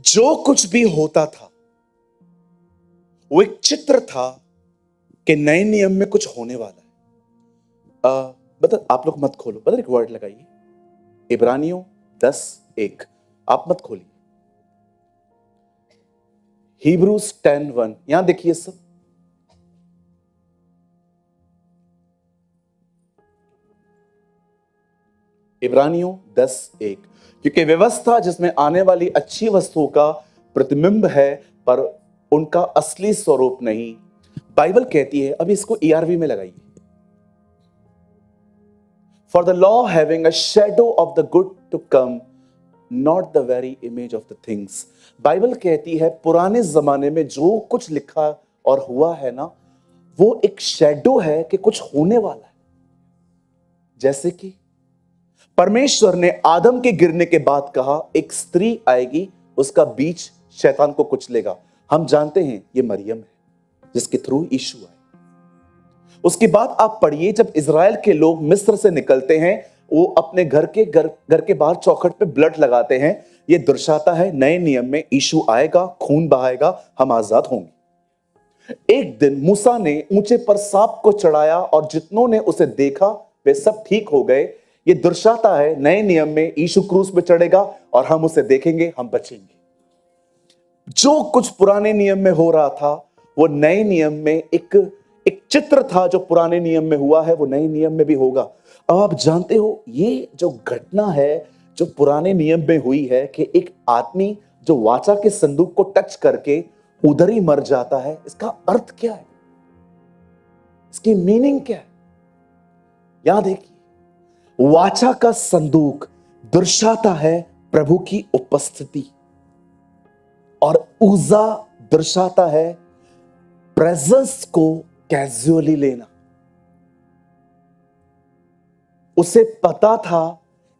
जो कुछ भी होता था वो एक चित्र था कि नए नियम में कुछ होने वाला है। बता, आप लोग मत खोलो, बता एक वर्ड लगाइए, इब्रानियों 10:1। आप मत खोलिए, हिब्रूज 10:1, यहां देखिए सब। इब्रानियों 10:1, क्योंकि व्यवस्था जिसमें आने वाली अच्छी वस्तुओं का प्रतिबिंब है, पर उनका असली स्वरूप नहीं। बाइबल कहती है, अब इसको ईआरवी में लगाइए, for the law having a shadow of the good to come, not the very image of the things. Bible कहती है पुराने जमाने में जो कुछ लिखा और हुआ है ना, वो एक शैडो है कि कुछ होने वाला है। जैसे कि परमेश्वर ने आदम के गिरने के बाद कहा एक स्त्री आएगी, उसका बीज शैतान को कुचलेगा। हम जानते हैं ये मरियम है जिसके थ्रू यीशु आए। उसके बाद आप पढ़िए, जब इज़राइल के लोग मिस्र से निकलते हैं, वो अपने घर के बाहर चौखट पे ब्लड लगाते हैं। ये दर्शाता है नए नियम में यीशु आएगा, खून बहाएगा, हम आजाद होंगे। एक दिन मूसा ने ऊंचे पर सांप को चढ़ाया और जितनों ने उसे देखा वे सब ठीक हो गए। ये दर्शाता है नए नियम में यीशु क्रूस पे चढ़ेगा और हम उसे देखेंगे, हम बचेंगे। जो कुछ पुराने नियम में हो रहा था वो नए नियम में एक चित्र था, जो पुराने नियम में हुआ है वो नए नियम में भी होगा। अब आप जानते हो ये जो घटना है जो पुराने नियम में हुई है कि एक आदमी जो वाचा के संदूक को टच करके उधर ही मर जाता है, इसका अर्थ क्या है, इसकी मीनिंग क्या है? यहां देखिए, वाचा का संदूक दर्शाता है प्रभु की उपस्थिति, और उजा दर्शाता है प्रेजेंस को कैजुअली लेना। उसे पता था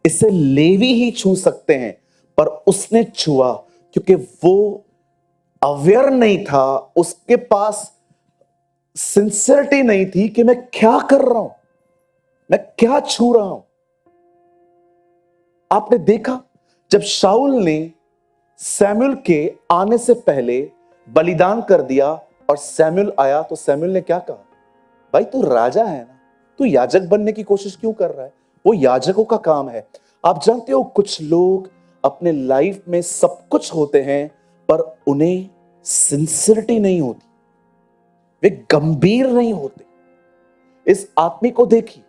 इसे लेवी ही छू सकते हैं, पर उसने छुआ क्योंकि वो अवेयर नहीं था, उसके पास सिंसियरिटी नहीं थी कि मैं क्या कर रहा हूं, मैं क्या छू रहा हूं। आपने देखा जब शाऊल ने सैमुअल के आने से पहले बलिदान कर दिया और सैमुअल आया, तो सैमुअल ने क्या कहा, भाई तू राजा है ना, तू याजक बनने की कोशिश क्यों कर रहा है, वो याजकों का काम है। आप जानते हो कुछ लोग अपने लाइफ में सब कुछ होते हैं पर उन्हें सिंसियरिटी नहीं होती, वे गंभीर नहीं होते। इस आदमी को देखिए,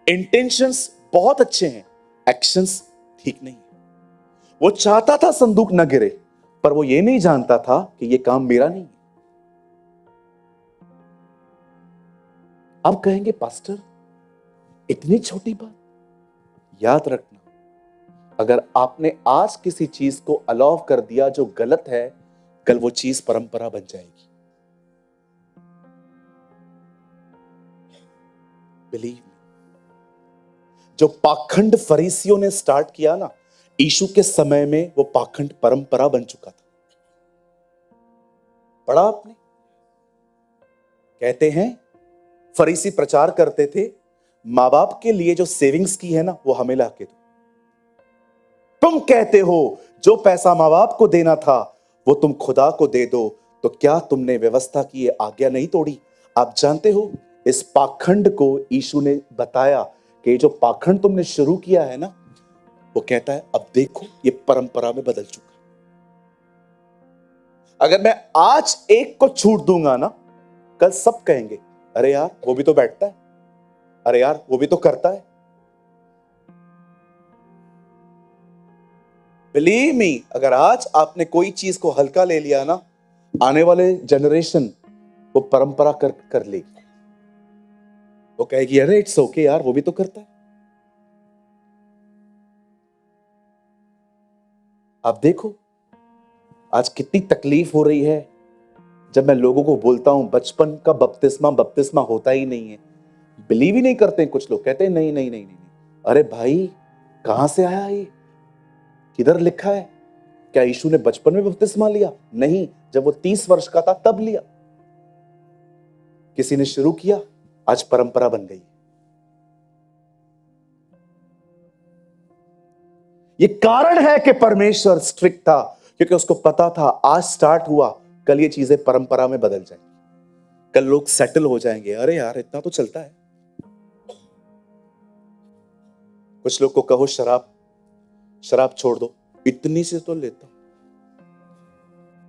इंटेंशंस बहुत अच्छे हैं, एक्शंस ठीक नहीं है। वो चाहता था संदूक न गिरे, पर वो ये नहीं जानता था कि ये काम मेरा नहीं है। अब कहेंगे पास्टर इतनी छोटी बात। याद रखना, अगर आपने आज किसी चीज को अलाउ कर दिया जो गलत है, कल वो चीज परंपरा बन जाएगी। बिलीव मी, जो पाखंड फरीसियों ने स्टार्ट किया ना, यीशु के समय में वो पाखंड परंपरा बन चुका था। पढ़ा आपने? कहते हैं फरीसी प्रचार करते थे, मां बाप के लिए जो सेविंग्स की है ना, वो हमें लाके दो। तुम कहते हो जो पैसा मां बाप को देना था वो तुम खुदा को दे दो, तो क्या तुमने व्यवस्था की ये आज्ञा नहीं तोड़ी? आप जानते हो इस पाखंड को यीशु ने बताया कि जो पाखंड तुमने शुरू किया है ना, वो कहता है अब देखो ये परंपरा में बदल चुका। अगर मैं आज एक को छूट दूंगा ना, कल सब कहेंगे अरे यार वो भी तो बैठता है, अरे यार वो भी तो करता है। बिलीव मी, अगर आज आपने कोई चीज को हल्का ले लिया ना, आने वाले जनरेशन वो परंपरा कर लेगी। वो कहेगी अरे इट्स ओके यार वो भी तो करता है। आप देखो आज कितनी तकलीफ हो रही है जब मैं लोगों को बोलता हूं बचपन का बपतिस्मा होता ही नहीं है। बिलीव ही नहीं करते हैं कुछ लोग, कहते हैं नहीं नहीं नहीं नहीं, नहीं। अरे भाई कहां से आया ये, किधर लिखा है? क्या यीशु ने बचपन में बपतिस्मा लिया? नहीं, जब वो 30 वर्ष का था तब लिया। किसी ने शुरू किया, आज परंपरा बन गई। ये कारण है कि परमेश्वर स्ट्रिक्ट था, क्योंकि उसको पता था आज स्टार्ट हुआ, कल ये चीजें परंपरा में बदल जाएंगी, कल लोग सेटल हो जाएंगे। अरे यार इतना तो चलता है। कुछ लोग को कहो शराब छोड़ दो, इतनी से तो लेता हूं,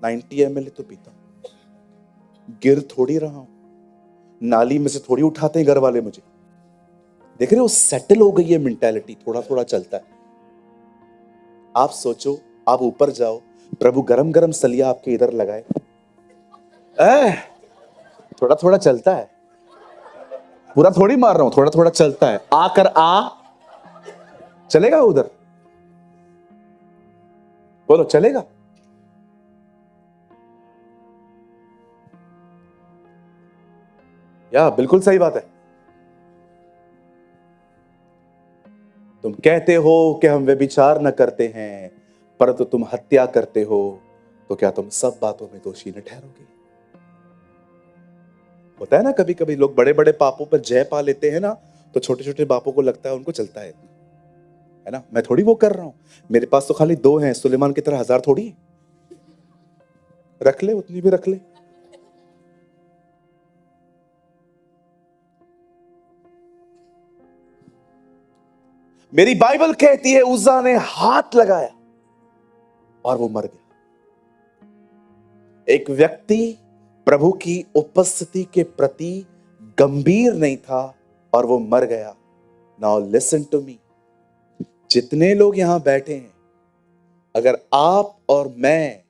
90 ml तो पीता हूं, गिर थोड़ी रहा हूं, नाली में से थोड़ी उठाते हैं घर वाले मुझे। देख रहे हो सेटल हो गई है मेंटालिटी, थोड़ा थोड़ा चलता है। आप सोचो आप ऊपर जाओ, प्रभु गरम गरम सलिया आपके इधर लगाए, थोड़ा थोड़ा चलता है, पूरा थोड़ी मार रहा हूं, थोड़ा थोड़ा चलता है, आकर चलेगा उधर, बोलो चलेगा? या बिल्कुल सही बात है। तुम कहते हो कि हम व्यभिचार न करते हैं, परंतु तुम हत्या करते हो, तो क्या तुम सब बातों में दोषी न ठहरोगे? होता है ना कभी कभी लोग बड़े बड़े पापों पर जय पा लेते हैं ना, तो छोटे छोटे पापों को लगता है उनको चलता है ना, मैं थोड़ी वो कर रहा हूं, मेरे पास तो खाली 2 हैं, सुलेमान की तरह 1000 थोड़ी है। रख ले, उतनी भी रख ले। मेरी बाइबल कहती है उज्जा ने हाथ लगाया और वो मर गया। एक व्यक्ति प्रभु की उपस्थिति के प्रति गंभीर नहीं था और वो मर गया। नाउ लिसन टू मी, जितने लोग यहां बैठे हैं, अगर आप और मैं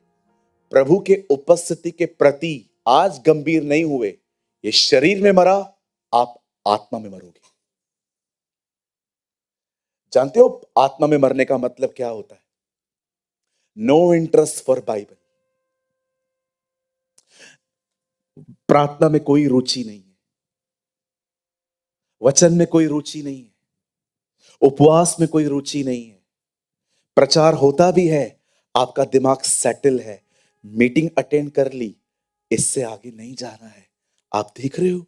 प्रभु के उपस्थिति के प्रति आज गंभीर नहीं हुए, ये शरीर में मरा, आप आत्मा में मरोगे। जानते हो आत्मा में मरने का मतलब क्या होता है? No interest for Bible. प्रार्थना में कोई रुचि नहीं है, वचन में कोई रुचि नहीं है, उपवास में कोई रुचि नहीं है। प्रचार होता भी है, आपका दिमाग सेटल है, मीटिंग अटेंड कर ली, इससे आगे नहीं जाना है। आप देख रहे हो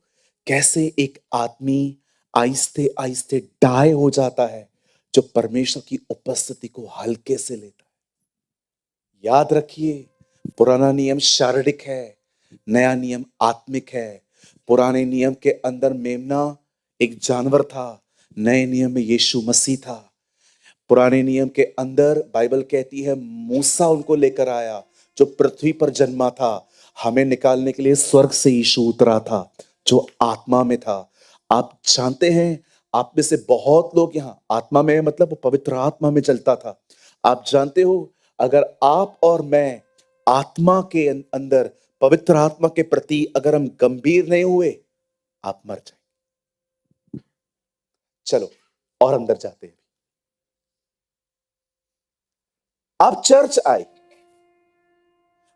कैसे एक आदमी आहिस्ते आहिस्ते डाई हो जाता है जो परमेश्वर की उपस्थिति को हल्के से लेता है। याद रखिए, पुराना नियम शारीरिक है, नया नियम आत्मिक है। पुराने नियम के अंदर मेमना एक जानवर था, नए नियम में यीशु मसीह था। पुराने नियम के अंदर बाइबल कहती है मूसा उनको लेकर आया जो पृथ्वी पर जन्मा था, हमें निकालने के लिए स्वर्ग से यीशु उतरा था जो आत्मा में था। आप जानते हैं आप में से बहुत लोग यहाँ आत्मा में है, मतलब वो पवित्र आत्मा में चलता था। आप जानते हो अगर आप और मैं आत्मा के अंदर पवित्र आत्मा के प्रति अगर हम गंभीर नहीं हुए, आप मर जाए। चलो और अंदर जाते हैं। आप चर्च आए,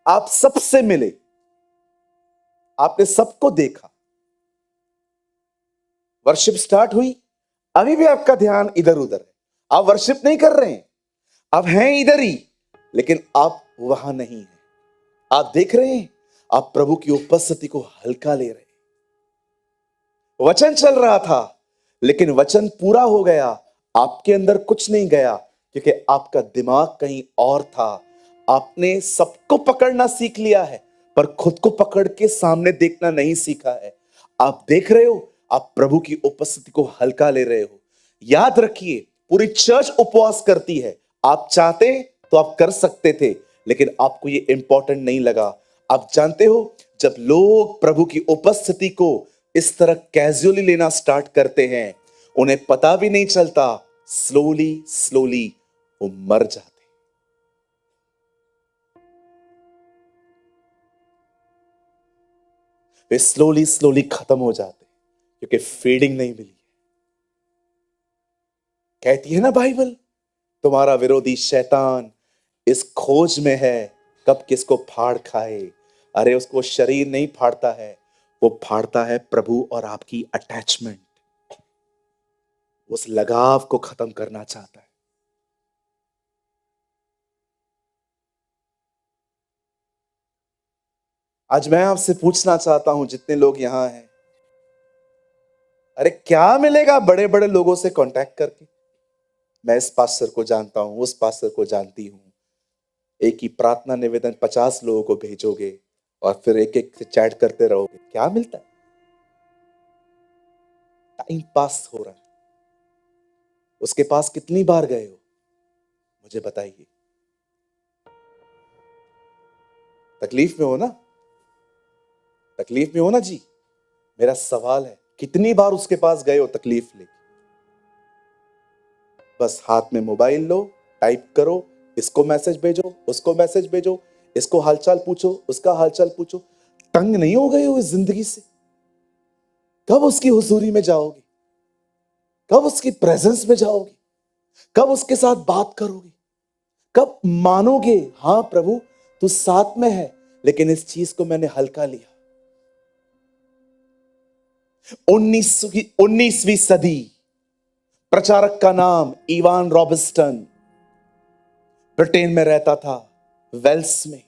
आप सबसे मिले, आपने सबको देखा, वर्शिप स्टार्ट हुई, अभी भी आपका ध्यान इधर उधर है, आप वर्शिप नहीं कर रहे हैं, आप हैं इधर ही, लेकिन आप वहां नहीं हैं। आप देख रहे हैं आप प्रभु की उपस्थिति को हल्का ले रहे हैं। वचन चल रहा था लेकिन वचन पूरा हो गया, आपके अंदर कुछ नहीं गया क्योंकि आपका दिमाग कहीं और था। आपने सबको पकड़ना सीख लिया है पर खुद को पकड़ के सामने देखना नहीं सीखा है। आप देख रहे हो आप प्रभु की उपस्थिति को हल्का ले रहे हो। याद रखिए पूरी चर्च उपवास करती है, आप चाहते तो आप कर सकते थे लेकिन आपको ये इंपॉर्टेंट नहीं लगा। आप जानते हो जब लोग प्रभु की उपस्थिति को इस तरह कैजुअली लेना स्टार्ट करते हैं, उन्हें पता भी नहीं चलता, स्लोली स्लोली वो मर जाते। वे स्लोली स्लोली खत्म हो जाते क्योंकि फीडिंग नहीं मिली। कहती है ना बाइबल, तुम्हारा विरोधी शैतान इस खोज में है कब किसको फाड़ खाए। अरे उसको शरीर नहीं फाड़ता है, वो फाड़ता है प्रभु और आपकी अटैचमेंट, उस लगाव को खत्म करना चाहता है। आज मैं आपसे पूछना चाहता हूं जितने लोग यहां हैं, अरे क्या मिलेगा बड़े बड़े लोगों से कांटेक्ट करके? मैं इस पास्टर को जानता हूं, उस पास्टर को जानती हूं। एक ही प्रार्थना निवेदन 50 लोगों को भेजोगे और फिर एक एक से चैट करते रहोगे, क्या मिलता है? टाइम पास हो रहा है। उसके पास कितनी बार गए हो मुझे बताइए। तकलीफ में हो ना, तकलीफ में हो ना जी। मेरा सवाल है कितनी बार उसके पास गए हो तकलीफ लेके? बस हाथ में मोबाइल लो, टाइप करो, इसको मैसेज भेजो, उसको मैसेज भेजो, इसको हालचाल पूछो, उसका हालचाल पूछो। तंग नहीं हो गए हो इस जिंदगी से? कब उसकी हुजूरी में जाओगे? कब उसकी प्रेजेंस में जाओगे? कब उसके साथ बात करोगे? कब मानोगे हाँ प्रभु तू साथ में है, लेकिन इस चीज को मैंने हल्का लिया। 19वीं सदी, प्रचारक का नाम इवान रॉबिन्सन, ब्रिटेन में रहता था, वेल्स में।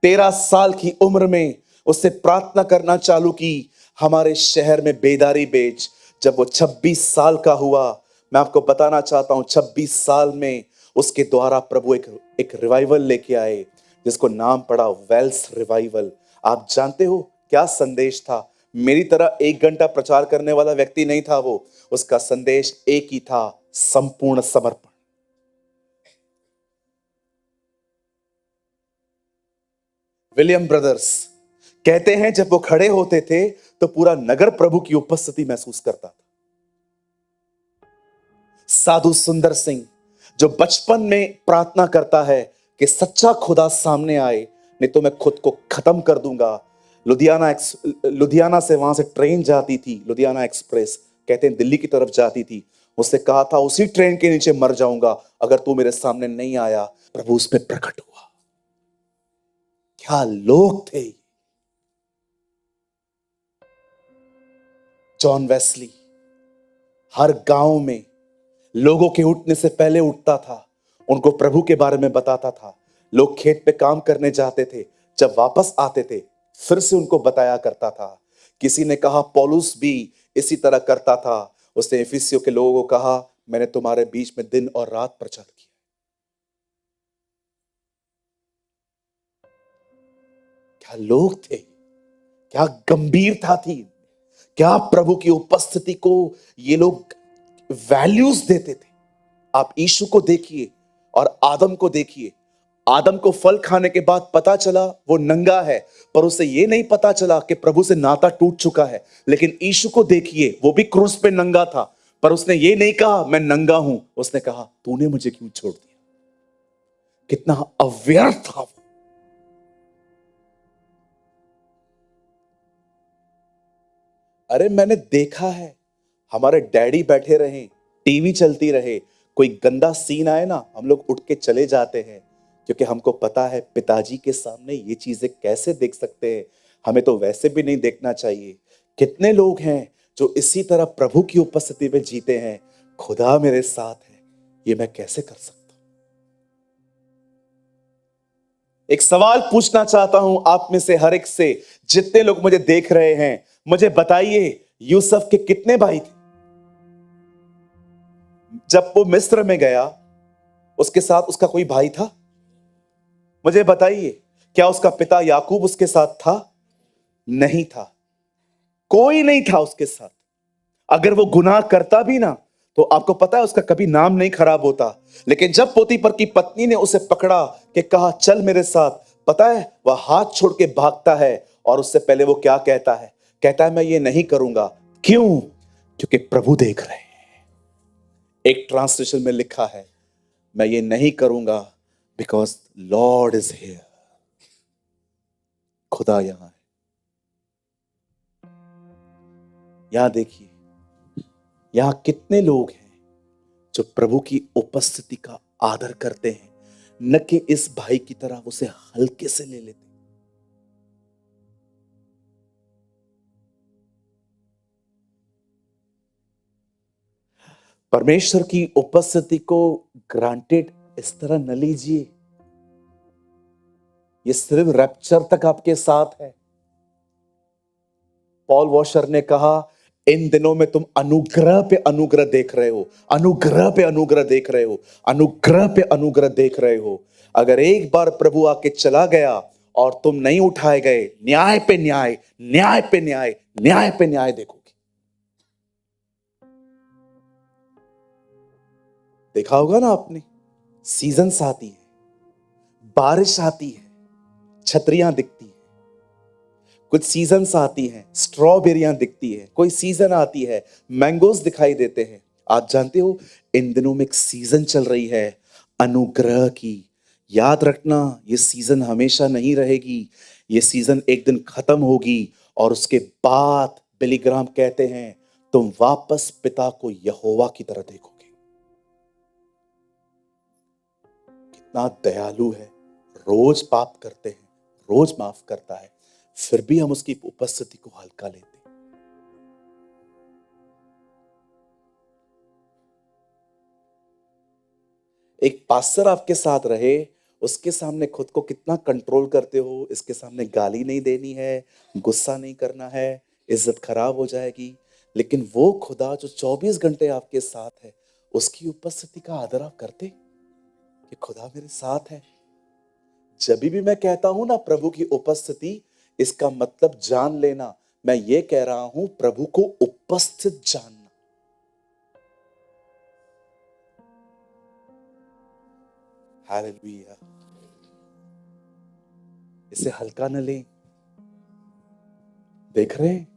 13 साल की उम्र में उसने प्रार्थना करना चालू की, हमारे शहर में बेदारी बेच। जब वो 26 साल का हुआ, मैं आपको बताना चाहता हूं 26 साल में उसके द्वारा प्रभु एक रिवाइवल लेके आए जिसको नाम पड़ा वेल्स रिवाइवल। आप जानते हो क्या संदेश था? मेरी तरह 1 घंटा प्रचार करने वाला व्यक्ति नहीं था वो, उसका संदेश एक ही था, संपूर्ण समर्पण। विलियम ब्रदर्स कहते हैं जब वो खड़े होते थे तो पूरा नगर प्रभु की उपस्थिति महसूस करता था। साधु सुंदर सिंह जो बचपन में प्रार्थना करता है कि सच्चा खुदा सामने आए नहीं तो मैं खुद को खत्म कर दूंगा। लुधियाना से वहां से ट्रेन जाती थी, लुधियाना एक्सप्रेस, कहते हैं दिल्ली की तरफ जाती थी। उसने कहा था उसी ट्रेन के नीचे मर जाऊंगा अगर तू मेरे सामने नहीं आया। प्रभु उस पे प्रकट हुआ। क्या लोग थे। जॉन वेस्ली हर गांव में लोगों के उठने से पहले उठता था, उनको प्रभु के बारे में बताता था। लोग खेत पे काम करने जाते थे, जब वापस आते थे फिर से उनको बताया करता था। किसी ने कहा पौलुस भी इसी तरह करता था। उसने इफिसियों के लोगों को कहा मैंने तुम्हारे बीच में दिन और रात प्रचार किया। क्या लोग थे, क्या गंभीरता थी, क्या प्रभु की उपस्थिति को ये लोग वैल्यूज देते थे। आप यीशु को देखिए और आदम को देखिए। आदम को फल खाने के बाद पता चला वो नंगा है, पर उसे ये नहीं पता चला कि प्रभु से नाता टूट चुका है। लेकिन यीशु को देखिए, वो भी क्रूस पे नंगा था, पर उसने ये नहीं कहा मैं नंगा हूं, उसने कहा तूने मुझे क्यों छोड़ दिया। कितना अवेयर था वो। अरे मैंने देखा है, हमारे डैडी बैठे रहे, टीवी चलती रहे, कोई गंदा सीन आए ना, हम लोग उठ के चले जाते हैं, क्योंकि हमको पता है पिताजी के सामने ये चीजें कैसे देख सकते हैं, हमें तो वैसे भी नहीं देखना चाहिए। कितने लोग हैं जो इसी तरह प्रभु की उपस्थिति में जीते हैं। खुदा मेरे साथ है, ये मैं कैसे कर सकता हूं। एक सवाल पूछना चाहता हूं आप में से हर एक से, जितने लोग मुझे देख रहे हैं, मुझे बताइए यूसुफ के कितने भाई थे। जब वो मिस्र में गया उसके साथ उसका कोई भाई था? मुझे बताइए, क्या उसका पिता याकूब उसके साथ था? नहीं था, कोई नहीं था उसके साथ। अगर वो गुनाह करता भी ना, तो आपको पता है उसका कभी नाम नहीं खराब होता। लेकिन जब पोतीफर की पत्नी ने उसे पकड़ा कि कहा चल मेरे साथ, पता है वह हाथ छोड़ के भागता है। और उससे पहले वो क्या कहता है? कहता है मैं ये नहीं करूंगा। क्यों? क्योंकि प्रभु देख रहे हैं। एक ट्रांसलेशन में लिखा है मैं ये नहीं करूंगा बिकॉज लॉर्ड इज हियर। खुदा यहां है। यहां देखिए, यहां कितने लोग हैं जो प्रभु की उपस्थिति का आदर करते हैं, न कि इस भाई की तरह उसे हल्के से ले लेते। परमेश्वर की उपस्थिति को ग्रांटेड इस तरह न लीजिए। ये सिर्फ रैप्चर तक आपके साथ है। पॉल वॉशर ने कहा इन दिनों में तुम अनुग्रह पे अनुग्रह देख रहे हो, अनुग्रह पे अनुग्रह देख रहे हो, अनुग्रह पे अनुग्रह देख रहे हो। अगर एक बार प्रभु आके चला गया और तुम नहीं उठाए गए, न्याय पे न्याय, न्याय पे न्याय, न्याय पे न्याय देखोगे। देखा होगा ना आपने, सीजन्स आती है, बारिश आती है, छतरियां दिखती है। कुछ सीजन्स आती हैं, स्ट्रॉबेरियां दिखती है। कोई सीजन आती है, मैंगोज दिखाई देते हैं। आप जानते हो इन दिनों में एक सीजन चल रही है अनुग्रह की। याद रखना, ये सीजन हमेशा नहीं रहेगी। ये सीजन एक दिन खत्म होगी और उसके बाद बिली ग्राहम कहते हैं तुम वापस पिता को यहोवा की तरह देखोगे। कितना दयालु है, रोज पाप करते हैं, रोज माफ करता है, फिर भी हम उसकी उपस्थिति को हल्का लेते हैं। एक पास्टर आपके साथ रहे, उसके सामने खुद को कितना कंट्रोल करते हो। इसके सामने गाली नहीं देनी है, गुस्सा नहीं करना है, इज्जत खराब हो जाएगी। लेकिन वो खुदा जो 24 घंटे आपके साथ है, उसकी उपस्थिति का आदर आप करते कि खुदा मेरे साथ है। जब भी मैं कहता हूं ना प्रभु की उपस्थिति, इसका मतलब जान लेना, मैं ये कह रहा हूं प्रभु को उपस्थित जानना। हालेलुया। इसे हल्का न लें। देख रहे हैं,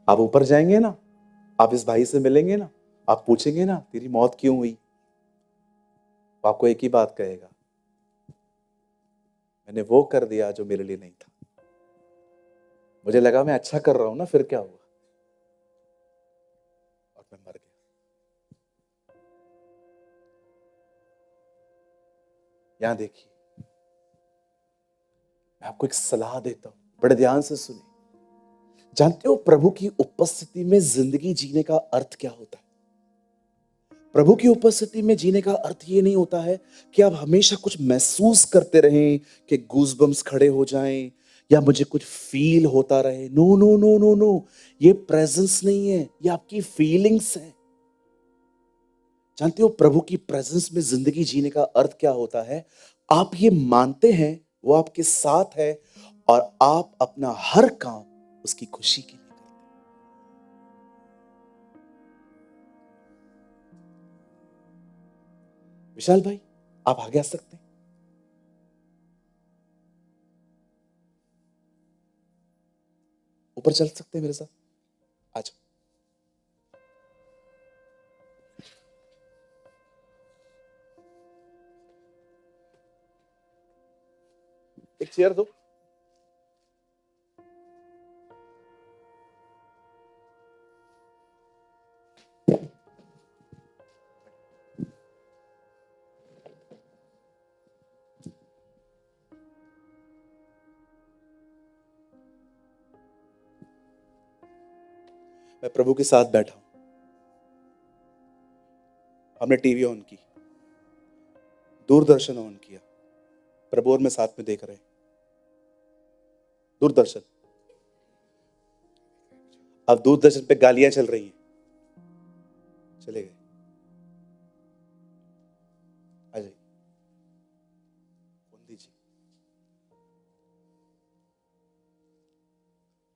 आप ऊपर जाएंगे ना, आप इस भाई से मिलेंगे ना, आप पूछेंगे ना तेरी मौत क्यों हुई, वो आपको एक ही बात कहेगा, मैंने वो कर दिया जो मेरे लिए नहीं था। मुझे लगा मैं अच्छा कर रहा हूं ना, फिर क्या हुआ, और मैं मर गया। यहां देखिए, मैं आपको एक सलाह देता हूं, बड़े ध्यान से सुनिए। जानते हो प्रभु की उपस्थिति में जिंदगी जीने का अर्थ क्या होता है? प्रभु की उपस्थिति में जीने का अर्थ ये नहीं होता है कि आप हमेशा कुछ महसूस करते रहें, कि गूज़बम्स खड़े हो जाएं या मुझे कुछ फील होता रहे। No no no no no, ये प्रेजेंस नहीं है, ये आपकी फीलिंग्स है। जानते हो प्रभु की प्रेजेंस में जिंदगी जीने का अर्थ क्या होता है? आप ये मानते हैं वो आपके साथ है और आप अपना हर काम उसकी खुशी के लिए करते हैं। विशाल भाई, आप आगे आ सकते हैं? ऊपर चल सकते हैं मेरे साथ? आ जाओ। एक चेयर दो। मैं प्रभु के साथ बैठा हूं, हमने टीवी ऑन की, दूरदर्शन ऑन किया, प्रभु और मैं साथ में देख रहे हैं दूरदर्शन। अब दूरदर्शन पे गालियां चल रही हैं, चले गए। आ जाइए, फोन दीजिए।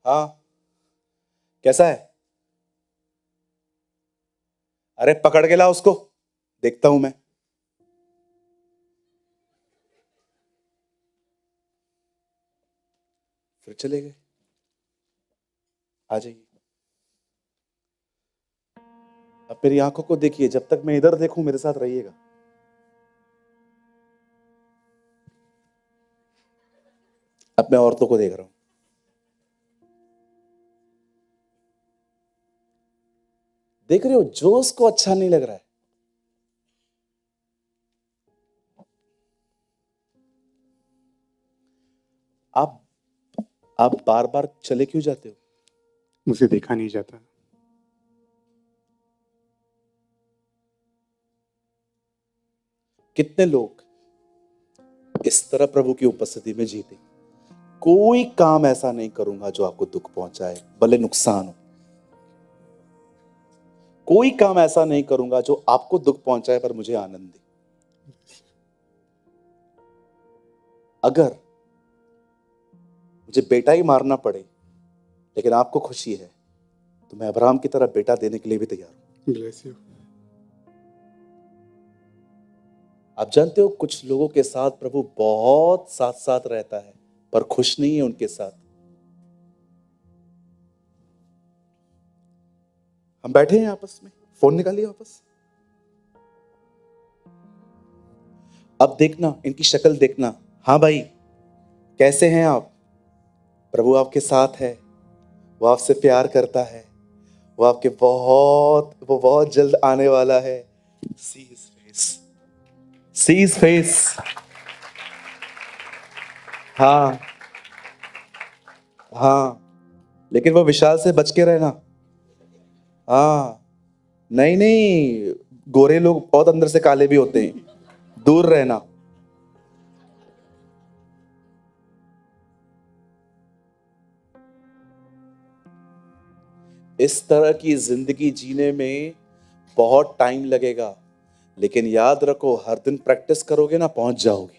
हाँ, कैसा है? अरे पकड़ के ला उसको, देखता हूं मैं। फिर चले गए। आ जाइए। अब मेरी आंखों को देखिए, जब तक मैं इधर देखूं मेरे साथ रहिएगा। अब मैं औरतों को देख रहा हूं। देख रहे हो, जो उसको अच्छा नहीं लग रहा है, आप आप बार बार चले क्यों जाते हो? मुझे देखा नहीं जाता। कितने लोग इस तरह प्रभु की उपस्थिति में जीते? कोई काम ऐसा नहीं करूंगा जो आपको दुख पहुंचाए, भले नुकसान हो। कोई काम ऐसा नहीं करूंगा जो आपको दुख पहुंचाए पर मुझे आनंद दे। अगर मुझे बेटा ही मारना पड़े लेकिन आपको खुशी है, तो मैं अब्राहम की तरह बेटा देने के लिए भी तैयार हूं। Bless you. आप जानते हो कुछ लोगों के साथ प्रभु बहुत साथ साथ रहता है पर खुश नहीं है उनके साथ। हम बैठे हैं आपस में, फोन निकालिए वापस। अब देखना, इनकी शक्ल देखना। हाँ भाई, कैसे हैं आप? प्रभु आपके साथ है, वो आपसे प्यार करता है, वो बहुत जल्द आने वाला है। See his face, see his face. हाँ हाँ, लेकिन वो विशाल से बच के रहना। हाँ, नहीं नहीं, गोरे लोग बहुत अंदर से काले भी होते हैं, दूर रहना। इस तरह की जिंदगी जीने में बहुत टाइम लगेगा, लेकिन याद रखो हर दिन प्रैक्टिस करोगे ना, पहुंच जाओगे।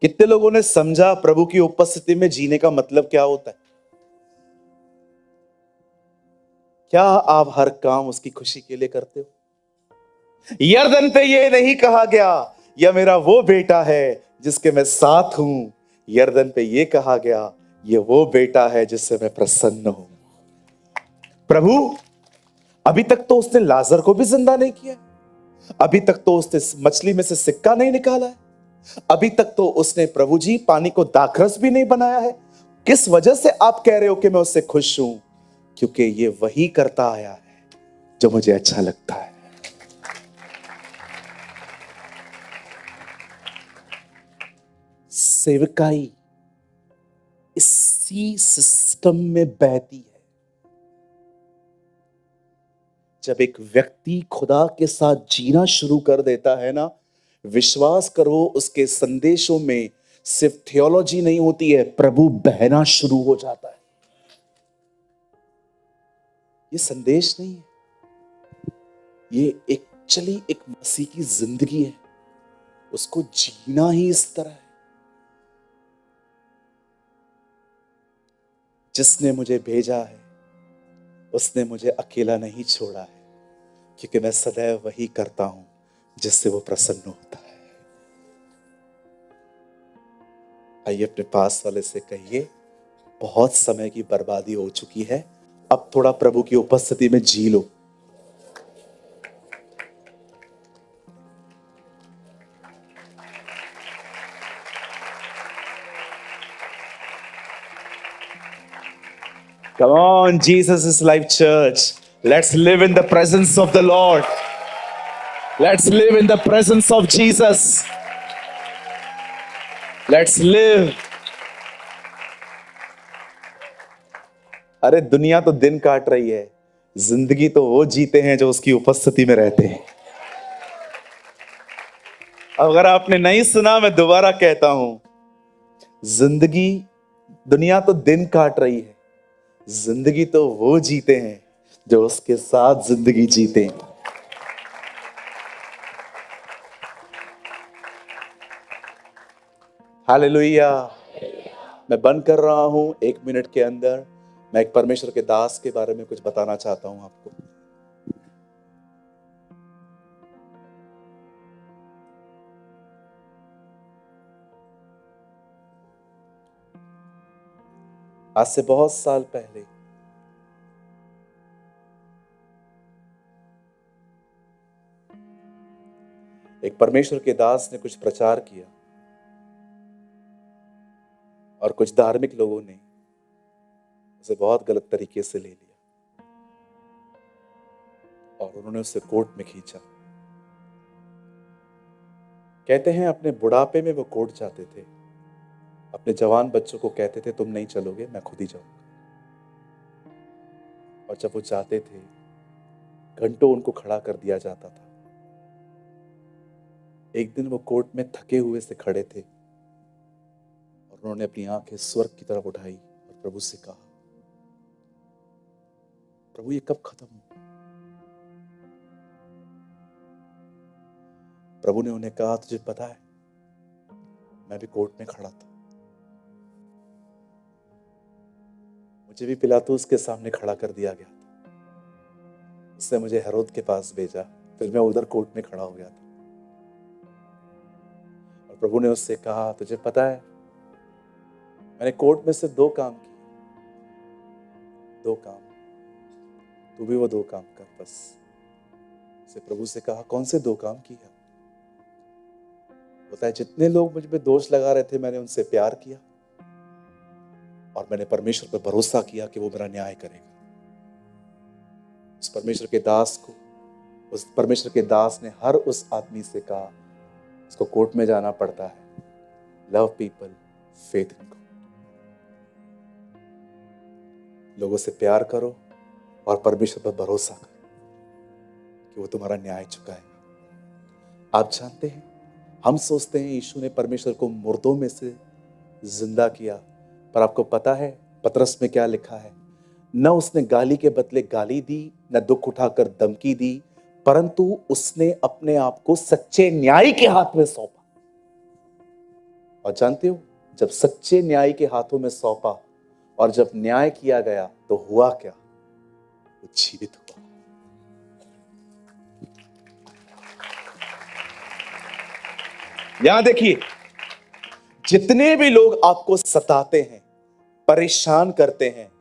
कितने लोगों ने समझा प्रभु की उपस्थिति में जीने का मतलब क्या होता है? क्या आप हर काम उसकी खुशी के लिए करते हो? यरदन पे ये नहीं कहा गया यह मेरा वो बेटा है जिसके मैं साथ हूं। यरदन पे ये कहा गया ये वो बेटा है जिससे मैं प्रसन्न हूं। प्रभु, अभी तक तो उसने लाजर को भी जिंदा नहीं किया, अभी तक तो उसने मछली में से सिक्का नहीं निकाला है, अभी तक तो उसने प्रभु जी पानी को दाखरस भी नहीं बनाया है। किस वजह से आप कह रहे हो कि मैं उससे खुश हूं? क्योंकि ये वही करता आया है जो मुझे अच्छा लगता है। सेवकाई इसी सिस्टम में बहती है। जब एक व्यक्ति खुदा के साथ जीना शुरू कर देता है ना, विश्वास करो उसके संदेशों में सिर्फ थियोलॉजी नहीं होती है, प्रभु बहना शुरू हो जाता है। ये संदेश नहीं है, ये एक्चुअली एक मसीह की जिंदगी है। उसको जीना ही इस तरह है। जिसने मुझे भेजा है उसने मुझे अकेला नहीं छोड़ा है, क्योंकि मैं सदैव वही करता हूं जिससे वो प्रसन्न होता है। आइए अपने पास वाले से कहिए, बहुत समय की बर्बादी हो चुकी है, अब थोड़ा प्रभु की उपस्थिति में जी लो। Come on, Jesus is Life Church. Let's live in the presence of the Lord. Let's live in the presence of Jesus. Let's live. अरे दुनिया तो दिन काट रही है, जिंदगी तो वो जीते हैं जो उसकी उपस्थिति में रहते हैं। अगर आपने नहीं सुना, मैं दोबारा कहता हूं, जिंदगी, दुनिया तो दिन काट रही है, जिंदगी तो वो जीते हैं जो उसके साथ जिंदगी जीते हैं। हालेलुया। मैं बंद कर रहा हूं 1 मिनट के अंदर। मैं एक परमेश्वर के दास के बारे में कुछ बताना चाहता हूं आपको। आज से बहुत साल पहले एक परमेश्वर के दास ने कुछ प्रचार किया और कुछ धार्मिक लोगों ने उसे बहुत गलत तरीके से ले लिया और उन्होंने उसे कोर्ट में खींचा। कहते हैं अपने बुढ़ापे में वो कोर्ट जाते थे, अपने जवान बच्चों को कहते थे तुम नहीं चलोगे, मैं खुद ही जाऊंगा। और जब वो जाते थे, घंटों उनको खड़ा कर दिया जाता था। एक दिन वो कोर्ट में थके हुए से खड़े थे और उन्होंने अपनी आंखें स्वर्ग की तरफ उठाई और प्रभु से कहा, प्रभु ये कब खत्म हो? प्रभु ने उन्हें कहा, तुझे पता है मैं भी कोर्ट में खड़ा था, मुझे भी पिलातूस के सामने खड़ा कर दिया गया था, उसने मुझे हेरोद के पास भेजा, फिर मैं उधर कोर्ट में खड़ा हो गया था। और प्रभु ने उससे कहा, तुझे पता है मैंने कोर्ट में से 2 काम किए, 2 काम, तू भी वो 2 काम कर बस। उससे प्रभु से कहा, कौन से 2 काम किया? होता है जितने लोग मुझ पे दोष लगा रहे थे, मैंने उनसे प्यार किया और मैंने परमेश्वर पर भरोसा किया कि वो मेरा न्याय करेगा। उस परमेश्वर के दास ने हर उस आदमी से कहा, उसको कोर्ट में जाना पड़ता है, love people, faith in God, लोगों से प्यार करो और परमेश्वर पर भरोसा करो कि वो तुम्हारा न्याय चुकाएगा। आप जानते हैं, हम सोचते हैं यीशु ने परमेश्वर को मुर्दों में से जिंदा किया, पर आपको पता है पतरस में क्या लिखा है? न उसने गाली के बदले गाली दी, न दुख उठाकर धमकी दी, परंतु उसने अपने आप को सच्चे न्याय के हाथ में सौंपा। और जानते हो, जब सच्चे न्याय के हाथों में सौंपा और जब न्याय किया गया तो हुआ क्या? वो जीवित हुआ। यहां देखिए, जितने भी लोग आपको सताते हैं, परेशान करते हैं,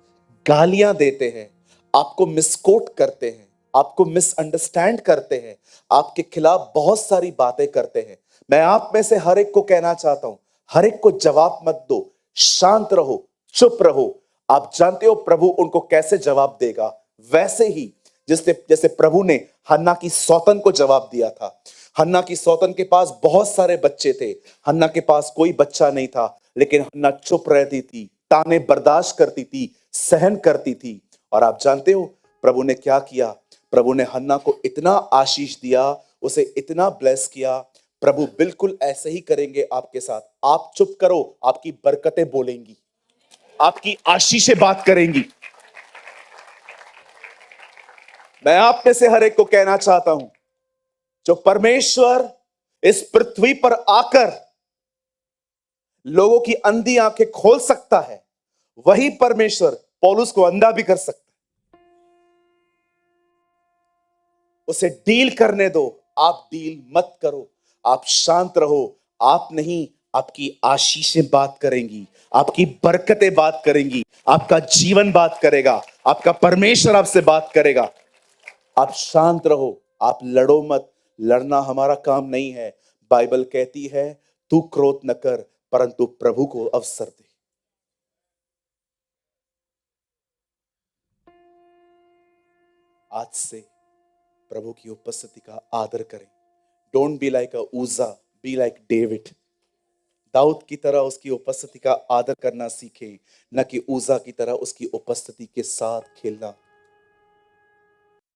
गालियां देते हैं, आपको मिसकोट करते हैं, आपको मिसअंडरस्टैंड करते हैं, आपके खिलाफ बहुत सारी बातें करते हैं, मैं आप में से हर एक को कहना चाहता हूं, हर एक को जवाब मत दो, शांत रहो, चुप रहो। आप जानते हो प्रभु उनको कैसे जवाब देगा? वैसे ही जैसे जैसे प्रभु ने हन्ना की सौतन को जवाब दिया था। हन्ना की सौतन के पास बहुत सारे बच्चे थे, हन्ना के पास कोई बच्चा नहीं था, लेकिन हन्ना चुप रहती थी, ताने बर्दाश्त करती थी, सहन करती थी। और आप जानते हो प्रभु ने क्या किया? प्रभु ने हन्ना को इतना आशीष दिया, उसे इतना ब्लेस किया। प्रभु बिल्कुल ऐसे ही करेंगे आपके साथ। आप चुप करो, आपकी बरकतें बोलेंगी, आपकी आशीषें बात करेंगी। मैं आप में से हर एक को कहना चाहता हूं, जो परमेश्वर इस पृथ्वी पर आकर लोगों की अंधी आंखें खोल सकता है, वही परमेश्वर पौलुस को अंधा भी कर सकता है। उसे डील करने दो, आप डील मत करो, आप शांत रहो। आप नहीं, आपकी आशीषें बात करेंगी, आपकी बरकतें बात करेंगी, आपका जीवन बात करेगा, आपका परमेश्वर आपसे बात करेगा। आप शांत रहो, आप लड़ो मत। लड़ना हमारा काम नहीं है। बाइबल कहती है तू क्रोध न कर, परंतु प्रभु को अवसर दे। आज से प्रभु की उपस्थिति का आदर करें। डोंट बी लाइक अ उजा, बी लाइक डेविड। दाऊद की तरह उसकी उपस्थिति का आदर करना सीखें, न कि उजा की तरह उसकी उपस्थिति के साथ खेलना।